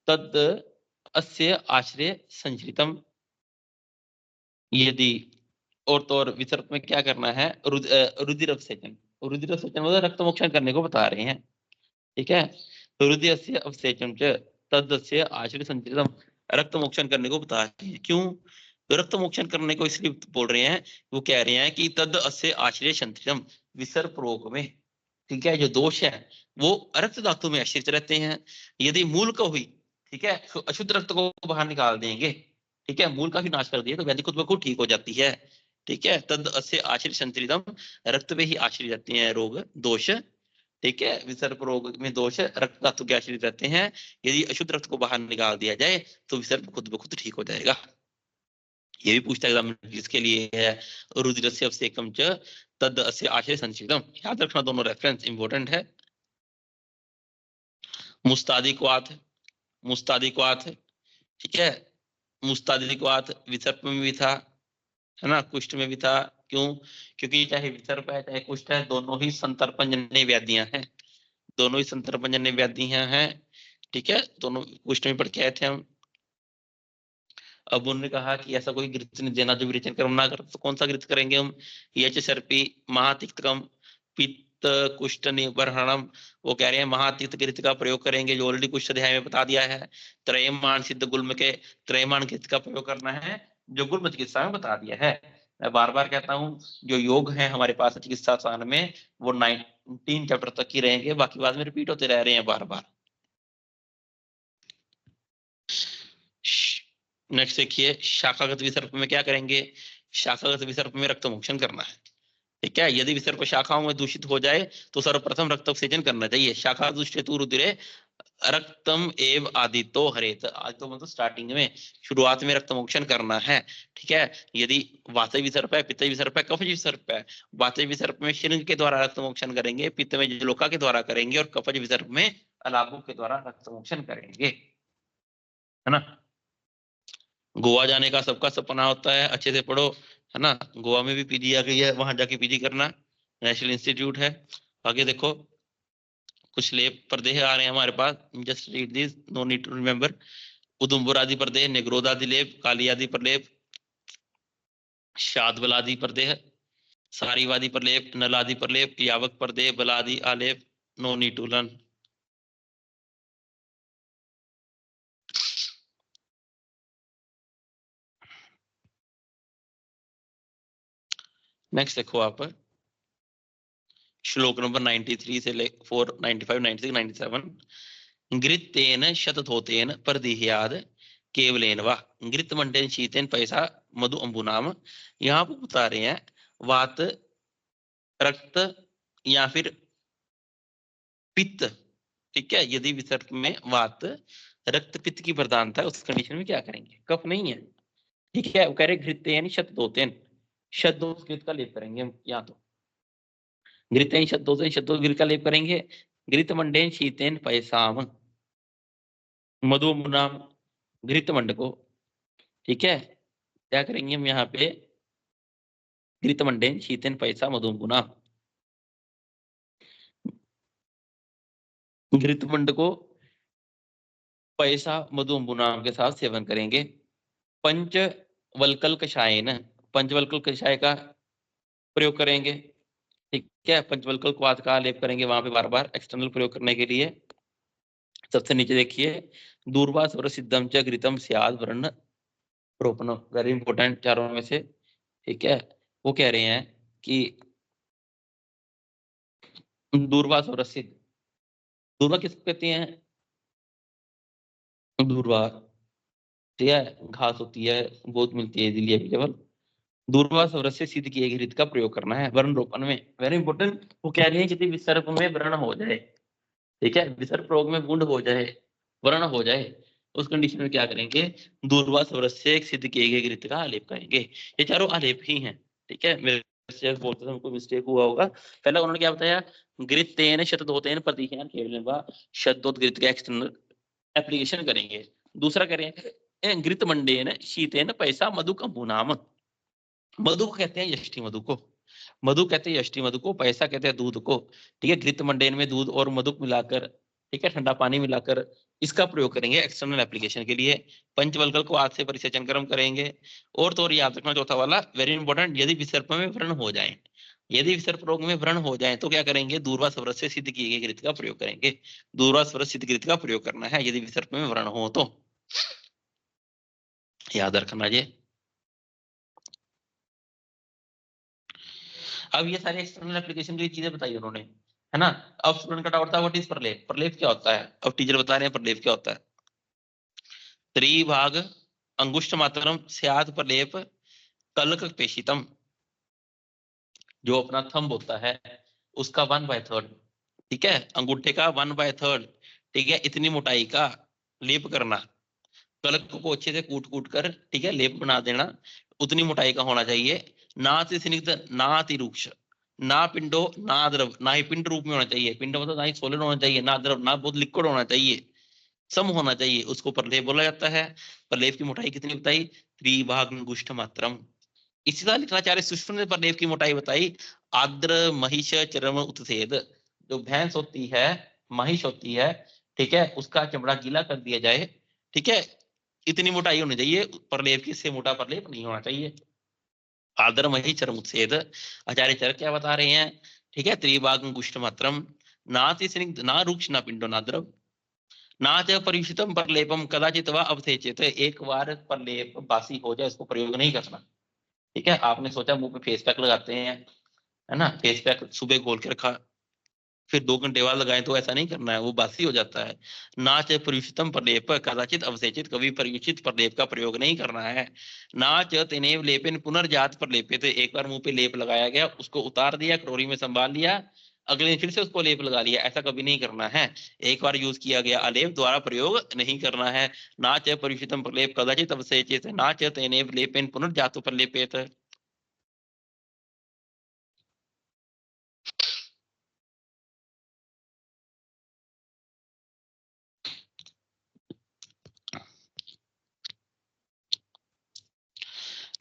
तद अस्य आश्रय संचरितम, यदि और तो और विसर्प में क्या करना है, रुधिर अवसेचन, रुधिर अवसेचन मतलब रक्त मोक्षण करने को बता रहे हैं। ठीक है, रुधिरस्य अवसेचन च तदस्य आश्रय संचरितम, रक्त मोक्षण करने को बता रहे हैं। क्यों तो रक्त मोक्षण करने को इसलिए बोल रहे हैं, वो कह रहे हैं कि तद अस्य आश्रय संचरितम, विसर्प रोग में ठीक है जो दोष है वो रक्त धातु में आश्रित रहते हैं। यदि मूल को हुई ठीक है तो अशुद्ध रक्त को बाहर निकाल देंगे, ठीक है मूल का भी नाश कर दिया तो व्याधि खुद ब खुद ठीक हो जाती है। ठीक है, तद अस्य आश्रित संचरितम, रक्त में ही आश्रित रहते हैं रोग दोष। ठीक है, विसर्प रोग में दोष रक्त धातु के आश्रित रहते हैं, यदि अशुद्ध रक्त को बाहर निकाल दिया जाए तो विसर्प खुद ब खुद ठीक हो जाएगा। ये भी पूछता है एग्जाम में जिसके लिए है, रुद्रस्य अवसेकम च तद अस्य आश्रय संचरितम, याद रखना दोनों रेफरेंस इंपॉर्टेंट है। मुस्तादिक्वात, मुस्तादिक्वात ठीक है, मुस्तादिक्वात विसर्प में भी था है ना, कुष्ठ में भी था। क्यों, क्योंकि चाहे विसर्प है चाहे कुष्ठ है दोनों ही संतर्पणजन्य व्याधियां हैं, दोनों ही संतर्पणजन्य व्याधियां हैं। ठीक है, दोनों कुष्ठ में पढ़ के आए थे हम। अब उन्होंने कहा कि ऐसा कोई घृत नहीं देना जो विरेचन कर्म ना कर, तो कौन सा घृत करेंगे हम, यच सर्पी महातिक्तकम पित्त कुष्ठ निबर्हणम, वो कह रहे हैं महातिक्त घृत का प्रयोग करेंगे जो ऑलरेडी कुष्ठ अध्याय में बता दिया है। त्रयमान सिद्ध गुल्म के त्रयमान घृत का प्रयोग करना है जो गुल्म चिकित्सा में बता दिया है। मैं बार बार कहता हूँ जो योग है हमारे पास चिकित्सा स्थान में वो 19 चैप्टर तक ही रहेंगे, बाकी बाद में रिपीट होते रह रहे हैं बार बार। नेक्स्ट देखिए, शाखागत विसर्प में क्या करेंगे, शाखागत विसर्प में रक्त मोक्षण करना है। ठीक है, यदि विसर्प शाखाओं में दूषित हो जाए तो सर्वप्रथम रक्त सेचन करना चाहिए। शाखा दुष्टेतु रुधिरे रक्तम एव आदितो हरेत, आदितो मतलब स्टार्टिंग में शुरुआत में रक्त मोक्षण करना है। ठीक है, यदि वातज विसर्प है पित्त विसर्प है कफज विसर्प है, वातज विसर्प में श्रृंग के द्वारा रक्त मोक्षण करेंगे, पित्त में जलोका के द्वारा करेंगे और कफज विसर्प में अलाबों के द्वारा रक्त मोक्षण करेंगे, है ना। गोवा जाने का सबका सपना होता है, अच्छे से पढ़ो, है ना। गोवा में भी पीजी आ गई है, वहां जाके पीजी करना, नेशनल इंस्टीट्यूट है। आगे देखो कुछ लेप प्रदेह आ रहे हैं हमारे पास, just read this, no need to remember. उधमपुर आदि प्रदेह, निगरोध आदि लेप, काली आदि प्रलेप, शाद बलादि प्रदेह, सारीवादी प्रलेप, नलादि प्रलेप, यावक प्रदेह, बलादि आलेप, no need to learn. Next देखो आप श्लोक नंबर 93 से 4 95 96 97। घृतेन शतधोतेन परदीह्याद केवलेन वा घृतमंडेन शीतेन पैसा मधु अंबुनाम, यहाँ पर बता रहे हैं वात रक्त या फिर पित्त। ठीक है, यदि विसर्प में वात रक्त पित्त की प्रधानता है उस कंडीशन में क्या करेंगे, कफ नहीं है। ठीक है, वो कह रहे घृतेन शतधोतेन, शतदोष घृत का लेप करेंगे हम, यहाँ तो घृतेन शतदोतेन शतदोष घृत का लेप करेंगे। घृतमंडेन शीतेन पैसाम, मधु अंबुनाम घृतमंड को। ठीक है, क्या करेंगे हम यहाँ पे, घृतमंडेन शीतेन पैसा मधु अंबुनाम, घृतमंड को पैसा मधु अंबुनाम के साथ सेवन करेंगे। पंचवल्कल कषायन, पंचवल्कल कषाय का प्रयोग करेंगे। ठीक है, पंचवल्कल क्वाथ का लेप करेंगे वहां पे बार बार एक्सटर्नल प्रयोग करने के लिए। सबसे नीचे देखिए, दूर्वा स्वर सिद्धम च घृतम स्याद वर्ण रोपण, वेरी इंपॉर्टेंट चारों में से। ठीक है, वो कह रहे हैं कि दूर्वा स्वर सिद्ध, दूर्वा किसको कहते हैं? दूर्वा, ठीक है, घास होती है, बहुत मिलती है इजीली अवेलेबल। दूर्वा स्वर से सिद्ध किए गए घृत का प्रयोग करना है वर्ण रोपण में, वेरी इंपॉर्टेंट। वो कह रहे हैं यदि विसर्प में व्रण हो जाए, ठीक है, विसर्प रोग में गुंड हो जाए, व्रण हो जाए, उस कंडीशन में क्या करेंगे? दूर्वा स्वर से सिद्ध किए गए घृत का आलेप करेंगे। ये चारों आलेप ही हैं, ठीक है। मेरे से बोलते थे उनको मिस्टेक हुआ होगा। पहला उन्होंने क्या बताया? घृतेन शतदोतेन प्रतिह्यान केवलं वा शतदोत घृत का एक्सटर्नल एप्लीकेशन करेंगे। दूसरा करें घृत मंडेन शीतेन पैसा मधु कंबुनाम, मधु को कहते हैं यष्टि मधु को, मधु कहते हैं यष्टि मधु को, पैसा कहते हैं दूध को, ठीक है। घृत मंडेन में दूध और मधु मिलाकर, ठीक है, ठंडा पानी मिलाकर इसका प्रयोग करेंगे एक्सटर्नल एप्लीकेशन के लिए। पंचवल्कल को हाथ से परिसेचन कर्म करेंगे। और तो और याद रखना चौथा वाला वेरी इंपॉर्टेंट, यदि विसर्प में व्रण हो जाए, यदि विसर्प रोग में व्रण हो जाए तो क्या करेंगे? दूर्वा स्वर से सिद्ध किए गए घृत का प्रयोग करेंगे। दूर्वा स्वर सिद्ध घृत का प्रयोग करना है यदि विसर्प में व्रण हो तो, याद रखना ये। अब ये सारे एक्सटर्नल एप्लीकेशन की चीजें बताई उन्होंने, है ना। अब स्टूडेंट का डाउट था व्हाट इज प्रलेप, प्रलेप क्या होता है? अब टीचर बता रहे हैं प्रलेप क्या होता है। त्रिभाग अंगुष्ठ मात्रम स्यात् प्रलेप कलक पेशितम, जो अपना थंब होता है उसका 1/3, ठीक है, अंगूठे का 1/3, ठीक है, इतनी मोटाई का लेप करना, कलक को अच्छे से कूट कूट कर, ठीक है, लेप बना देना, उतनी मोटाई का होना चाहिए। ना अति स्निग्ध ना अति रूक्ष, ना पिंडो ना द्रव, ना ही पिंड रूप में होना चाहिए, पिंड मतलब ना ही सोलिड होना चाहिए, ना द्रव, ना बहुत लिक्विड होना चाहिए, सम होना चाहिए, उसको प्रलेप बोला जाता है। प्रलेप की मोटाई कितनी बताई? त्रिभाग अंगुष्ठ मात्रम। इसी तरह लिखनाचार्य सुष्म ने प्रलेप की मोटाई बताई, आर्द्र महिष चरम उत्सेद, जो भैंस होती है, महिष होती है, ठीक है, उसका चमड़ा गीला कर दिया जाए, ठीक है, इतनी मोटाई होनी चाहिए प्रलेप की, इससे मोटा प्रलेप नहीं होना चाहिए। आर्द्र महिष चरम उत्सेद, आचार्य चरक क्या बता रहे हैं? ठीक है, त्रिभाग अंगुष्ठ मात्रम, नाति स्निग्ध ना रूक्ष ना पिंडो ना द्रव, ना च परियुषितम प्रलेपम कदाचित व अवसेचित, एक बार प्रलेप बासी हो जाए उसको प्रयोग नहीं करना, ठीक है। आपने सोचा मुंह पे फेस पैक लगाते हैं, है ना, फेस पैक सुबह घोल के रखा, फिर 2 घंटे बाद लगाएं, तो ऐसा नहीं करना है, वो बासी हो जाता है। नाच परियुषितम प्रलेप कदाचित अवसेचित, कभी परियुषित प्रलेप का प्रयोग नहीं करना है। नाच तेनेव लेपेन पुनर्जात प्रलेपित, एक बार मुंह पे लेप लगाया गया उसको उतार दिया, कटोरी में संभाल लिया, अगले दिन फिर से उसको लेप लगा लिया, ऐसा कभी नहीं करना है। एक बार यूज किया गया अलेप द्वारा प्रयोग नहीं करना है। नाच परियुषितम प्रलेप कदाचित अवसेचित, नाच तेनेव लेपेन पुनर्जात प्रलेपित।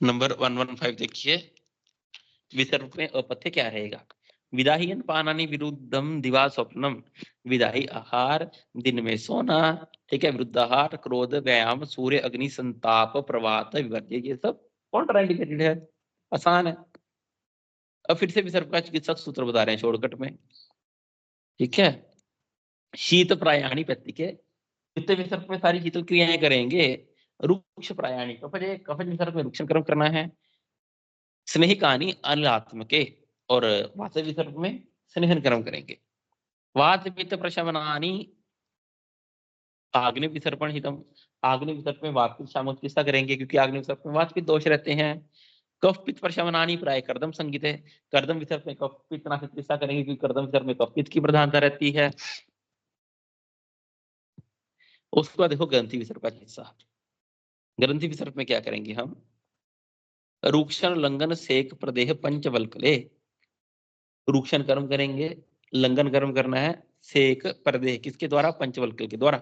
नंबर 115 देखिए, विसर्ग में अपथ्य क्या रहेगा? विदाहीन पानानि विरुद्धम दिवा स्वप्नम, विदाही आहार दिन में सोना, ठीक है, विरुद्धाहार क्रोध व्यायाम सूर्य अग्नि संताप प्रवात विवर्ज्य, ये सब कॉन्ट्राइंडिकेटेड है, आसान है। अब फिर से विसर्ग का चिकित्सक सूत्र बता रहे हैं शॉर्टकट में, ठीक है। शीत प्रायाणी प्रत्यय, वित्त विसर्ग में सारी शीतल क्रियाएं करेंगे। रुक्ष प्रायाणी कफज, कफज विसर्ग में रुक्षण कर्म करना है। स्नेहिकानी अनिलात्मके, और वाचक विसर्ग में स्नेहन कर्म करेंगे। वात पित्त प्रशमनानी आग्नि विसर्पण हितम, आग्नि विसर्ग में वात पित्त शामक चिकित्सा करेंगे, क्योंकि आग्नि विसर्ग में वात पित्त दोष रहते हैं। कफ पित्त प्रशमनानी प्राय कर्दम संगीत है, कर्दम विसर्ग में कफ पित्त नाशक चिकित्सा करेंगे, क्योंकि कर्दम विसर्ग में कफ पित्त की प्रधानता रहती है। उसके बाद देखो ग्रंथि विसर्ग का चिकित्सा, ग्रंथि विसर्ग में क्या करेंगे हम? रूक्षण लंघन सेक प्रदेह पंचवल्कले, रूक्षण कर्म करेंगे, लंघन कर्म करना है, सेक प्रदेह किसके द्वारा? पंचवल्कल के द्वारा,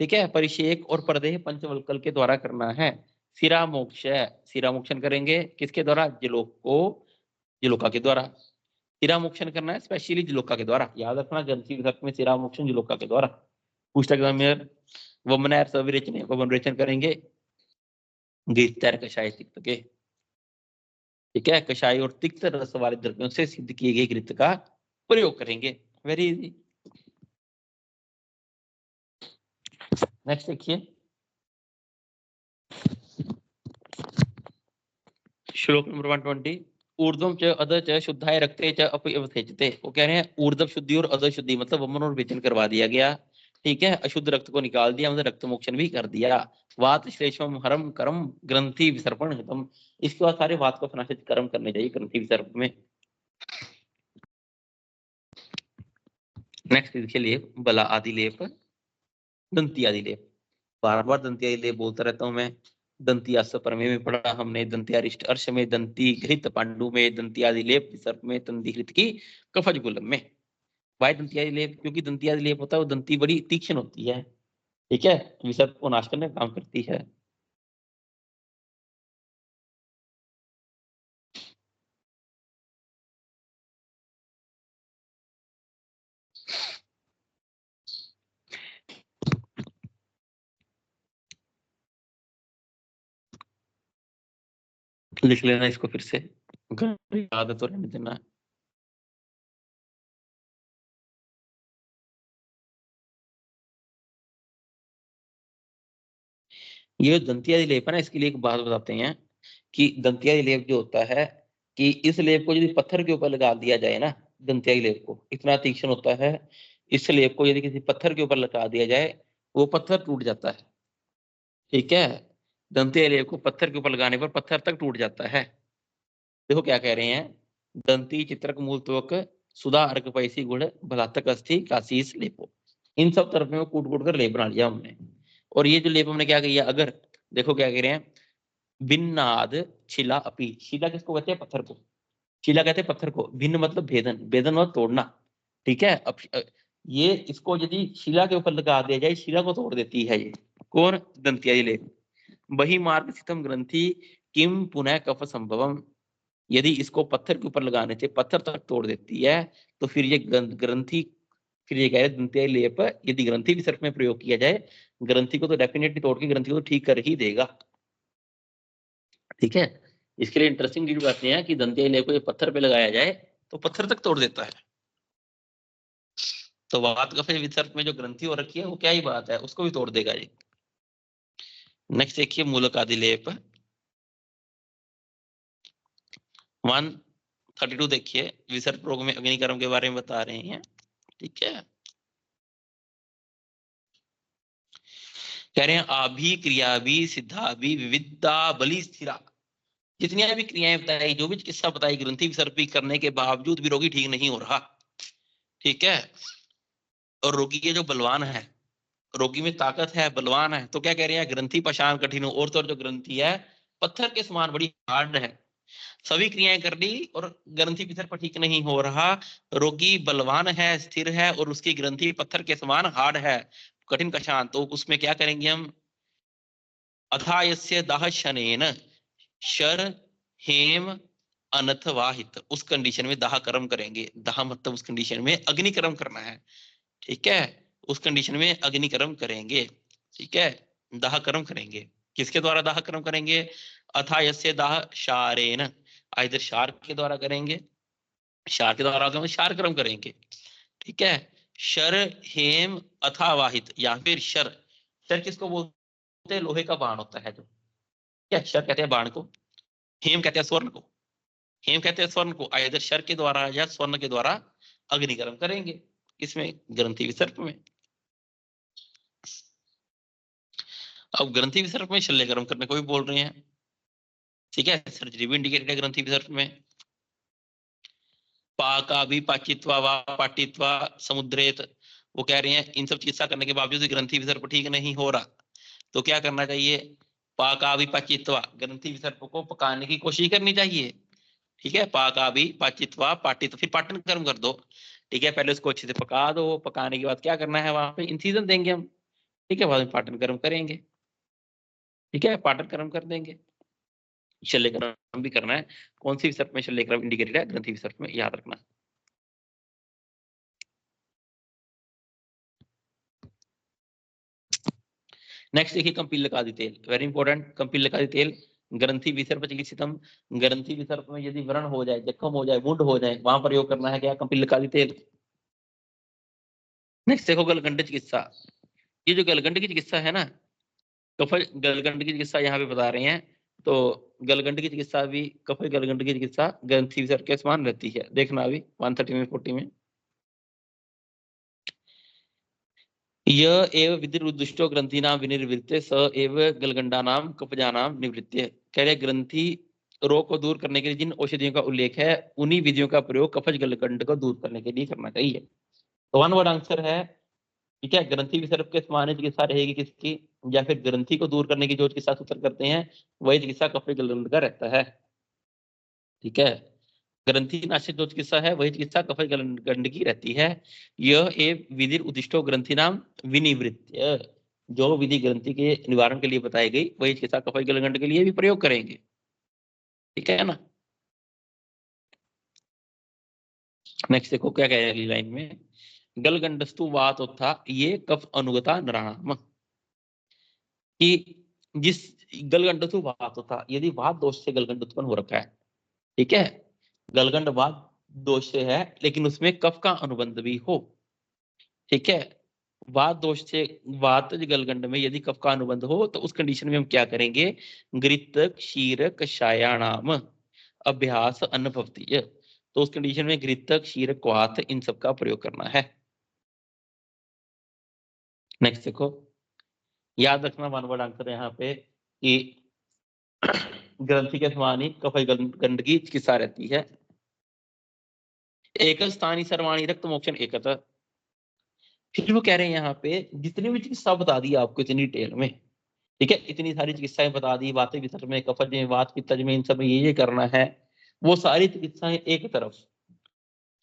ठीक है, परिषेक और प्रदेह पंचवल्कल के द्वारा करना है। सिरा मोक्ष, सिरा मोक्षण करेंगे किसके द्वारा? जिलोक को, जिलोका के द्वारा सिरा मोक्षण करना है, स्पेशली जिलोका के द्वारा, याद रखना ग्रंथि विसर्ग में सिरा मोक्षण जिलोका के द्वारा। पुस्तक वमनैर सविरेचन, वमन रेचन करेंगे गीतैर कषाय तिक्त के, ठीक है, कषाय और तिक्त रस वाले द्रव्यों से सिद्ध किए गए घृत का प्रयोग करेंगे, वेरी इजी। नेक्स्ट देखिए श्लोक नंबर 120। ऊर्ध्वम च अधः च शुद्धाय रक्ते च अपव्यथेजते। वो कह रहे हैं ऊर्ध्व शुद्धि और अधः शुद्धि मतलब वमन और विचन करवा दिया गया। ठीक है, अशुद्ध रक्त को निकाल दिया, मतलब रक्त मोक्षण भी कर दिया। वात श्लेष्मम हरम करम ग्रंथि विसर्पण हितम। इसके बाद सारे वात को फनाशित कर्म करने चाहिए ग्रंथि विसर्प में। नेक्स्ट देखिए लेप बला आदि लेप, दंती आदि लेप। बार बार दंती आदि लेप बोलता रहता हूं मैं। दंती आस परमे में पढ़ा हमने, दंती अरिष्ट अर्श में, दंती घृत पांडु में, दंती आदि लेप विसर्प में, दंती घृत की कफज गुलम में। वाई दंती आदि लेप, क्योंकि दंती आदि लेप होता है वो दंती बड़ी तीक्ष्ण होती है। ठीक है, विसर्प को नाश करने का काम करती है। लिख लेना इसको फिर से, याद है तो रहने देना। ये जो दंती आदि लेप है ना, इसके लिए एक बात बताते हैं कि दंती आदि लेप जो होता है कि इस लेप को यदि पत्थर के ऊपर लगा दिया जाए ना, दंती आदि लेप को इतना तीक्ष्ण होता है, इस लेप को यदि किसी पत्थर के ऊपर लगा दिया जाए वो पत्थर टूट जाता है। ठीक है, दंती आदि लेप को पत्थर के ऊपर लगाने पर पत्थर तक टूट जाता है। देखो क्या कह रहे हैं, दंती चित्रक मूल त्वक सुधा अर्क पैसी गुण भलातक अस्थि काशीस लेपो। इन सब तरफ में कूट कूट कर लेप बना लिया हमने। और ये जो लेप हमने क्या किया, अगर देखो क्या कह रहे हैं, भिन्नाद शिला अपी। शिला किसको कहते हैं, पत्थर को। शिला कहते हैं पत्थर को, भिन्न मतलब भेदन, भेदन मतलब तोड़ना। ठीक है, अब ये इसको यदि शिला के ऊपर लगा दिया जाए, शिला को तोड़ देती है ये। कौन, दंतिया लेप। वही मार्ग स्थितम ग्रंथि किम पुनः कफ संभवम। यदि इसको पत्थर के ऊपर लगाने से पत्थर तक तोड़ देती है, तो फिर ये ग्रंथि, फिर ये कह रहे दंत्याय लेप यदि ग्रंथि विसर्प में प्रयोग किया जाए, ग्रंथि को तो डेफिनेटली तोड़ के ग्रंथि को तो ठीक कर ही देगा। ठीक है, इसके लिए इंटरेस्टिंग चीज बात यह है कि दंत्याय लेप को ये पत्थर पे लगाया जाए तो पत्थर तक तोड़ देता है। तो वात कफ विसर्प में जो ग्रंथि हो रखी है वो क्या ही बात है, उसको भी तोड़ देगा ये। नेक्स्ट देखिए मूलक आदि लेप 132 देखिए, विसर्प रोग में अग्निकर्म के बारे में बता रहे हैं। ठीक है, कह रहे हैं आभि क्रिया भी सिद्धा भी विविधा बलि स्थिरा। जितनी भी क्रियाएं बताई, जो भी चिकित्सा बताई, ग्रंथि विसर्पी करने के बावजूद भी रोगी ठीक नहीं हो रहा। ठीक है, और रोगी के जो बलवान है, रोगी में ताकत है, बलवान है, तो क्या कह रहे हैं, ग्रंथि पशान कठिन हो, और तो और जो ग्रंथि है पत्थर के समान बड़ी हार्ड है। सभी क्रियाएं कर ली और ग्रंथि विसर्प ठीक नहीं हो रहा। रोगी बलवान है, स्थिर है, और उसकी ग्रंथि पत्थर के समान हार्ड है, कठिन कशान। तो उसमें क्या करेंगे हम, अथायस्य दाह शनेन शर हेम अनथवाहित। उस कंडीशन में दाह कर्म करेंगे। दाह मतलब उस कंडीशन में अग्निकर्म करना है। ठीक है, उस कंडीशन में अग्निकर्म करेंगे। ठीक है, दाह कर्म करेंगे। किसके द्वारा दाह कर्म करेंगे, अथायस्य दाह शारेन, इधर शार के द्वारा करेंगे, शार के द्वारा शार कर्म करेंगे। ठीक है, शर हेम अथावाहित, या फिर शर, शर किसको बोलते हैं, लोहे का बाण होता है जो, क्या शर कहते हैं बाण को, हेम कहते हैं स्वर्ण को। हेम कहते हैं स्वर्ण को, इधर शर के द्वारा या स्वर्ण के द्वारा अग्निकर्म करेंगे। इसमें ग्रंथि विसर्प में। अब ग्रंथि विसर्प में शल्यकर्म करने को भी बोल रहे हैं। ठीक है, सर्जरी भी इंडिकेटेड है ग्रंथि विसर्प में। पाका भी पाचित्वा वा पाटित्वा समुद्रेत। वो कह रहे हैं इन सब चिकित्सा करने के बावजूद ग्रंथि विसर्प ठीक नहीं हो रहा, तो क्या करना चाहिए, पाका भी पाचित्वा, ग्रंथि विसर्प को पकाने की कोशिश करनी चाहिए। ठीक है, पाका भी पाचित्वा पाटित, फिर पाटन कर्म कर दो। ठीक है, पहले उसको अच्छे से पका दो, पकाने के बाद क्या करना है, वहां पे इंसिजन देंगे हम। ठीक है, बाद में पाटन कर्म करेंगे। ठीक है, पाटन कर्म कर देंगे। शल्यकर्म भी करना है। कौन सी विसर्प में शल्यकर्म इंडिकेटेड है, ग्रंथि विसर्प में, याद रखना। नेक्स्ट देखिए कंपिलक आदि तेल, वेरी इंपॉर्टेंट। कंपिलक आदि तेल ग्रंथि विसर्प चिकित्सितम, ग्रंथि विसर्प में यदि व्रण हो जाए, जख्म हो जाए, वुंड हो जाए, वहां प्रयोग करना है क्या, कंपिलक आदि तेल। नेक्स्ट देखो गलगंड चिकित्सा, ये जो गलगंड की चिकित्सा है ना, कफज गलगंड की चिकित्सा यहाँ पे बता रहे हैं। तो गलगंड की चिकित्सा भी, कफज गलगंड की चिकित्सा ग्रंथि विसर्ग के समान रहती है। देखना अभी 139 40 में, यह एव विधिरुद्दिष्टो ग्रंथिनां विनिर्वृत्य स एव गलगंडानां कफजानां निवृत्य। कह रहे ग्रंथि रोग को दूर करने के लिए जिन औषधियों का उल्लेख है, उन्हीं विधियों का प्रयोग कफज गलगंड को दूर करने के लिए करना चाहिए। तो वन वर्ड आंसर है, ठीक है, ग्रंथि विसर्ग के समान चिकित्सा रहेगी किसकी, या फिर ग्रंथि को दूर करने की जो चिकित्सा सूत्र करते हैं, वही चिकित्सा कफज गलगंड का रहता है। ठीक है, ग्रंथि नाशक जो चिकित्सा है वही चिकित्सा कफज गलगंड की रहती है। यह एक विधि उद्दिष्टो ग्रंथि नाम विनिवृत्य, जो विधि ग्रंथि के निवारण के लिए बताई गई वही चिकित्सा कफज गलगंड के लिए भी प्रयोग करेंगे। ठीक है ना। नेक्स्ट देखो क्या कह रहे हैं अगली लाइन में, गलगंडस्तु वातोत्था ये कफ अनुगता नराणाम, कि जिस गलगंडस्तु वातोत्था, यदि वात दोष से गलगंड उत्पन्न हो रखा है, ठीक है, गलगंड वात दोष से है लेकिन उसमें कफ का अनुबंध भी हो, ठीक है, वात दोष से वात गलगंड में यदि कफ का अनुबंध हो तो उस कंडीशन में हम क्या करेंगे, घृत क्षीर कषायाणाम अभ्यास अनुभवती, तो उस कंडीशन में घृत क्षीर क्वाथ इन सब का प्रयोग करना है। नेक्स्ट देखो, याद रखना वन वर्ड आंसर यहाँ पे कि ग्रंथि के समान ही कफज गलगंड की चिकित्सा रहती है। एक स्थानी सर्वाणी रक्त मोक्षण एकत्र, फिर वो कह रहे हैं यहाँ पे जितनी भी चिकित्सा बता दी आपको इतनी डिटेल में, ठीक है, इतनी सारी चिकित्साएं बता दी, वात विसर्ग में, कफज में, वात पित्तज में, इन सब में ये करना है, वो सारी चिकित्साएं एक तरफ,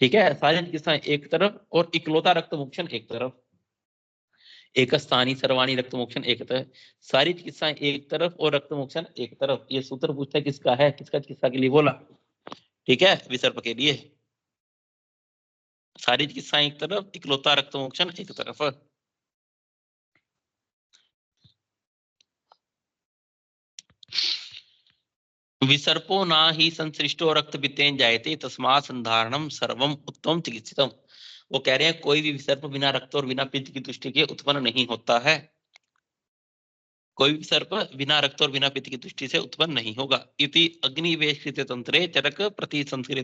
ठीक है, सारी चिकित्साएं एक तरफ और इकलौता रक्त मोक्षण एक तरफ, एक स्थानी सर्वाणी रक्त मोक्षण एक तरफ, सारी चिकित्साएं एक तरफ और रक्त मोक्षण एक तरफ। ये सूत्र पूछता है किसका है, किसका चिकित्सा के लिए बोला, ठीक है, विसर्प के लिए। सारी चिकित्साएं एक तरफ, इकलौता रक्त मोक्षण एक तरफ। विसर्पो ना ही संसृष्टो रक्त पित्तेन जायते तस्मात् संधारणम सर्वम उत्तम चिकित्सितम। वो कह रहे हैं कोई भी विसर्प बिना रक्त और बिना पित्त की दृष्टि के उत्पन्न नहीं होता है, कोई भी विसर्प बिना रक्त और बिना पित्त की दृष्टि से उत्पन्न नहीं होगा। इति अग्निवेश तंत्रे चरक प्रति संस्कृत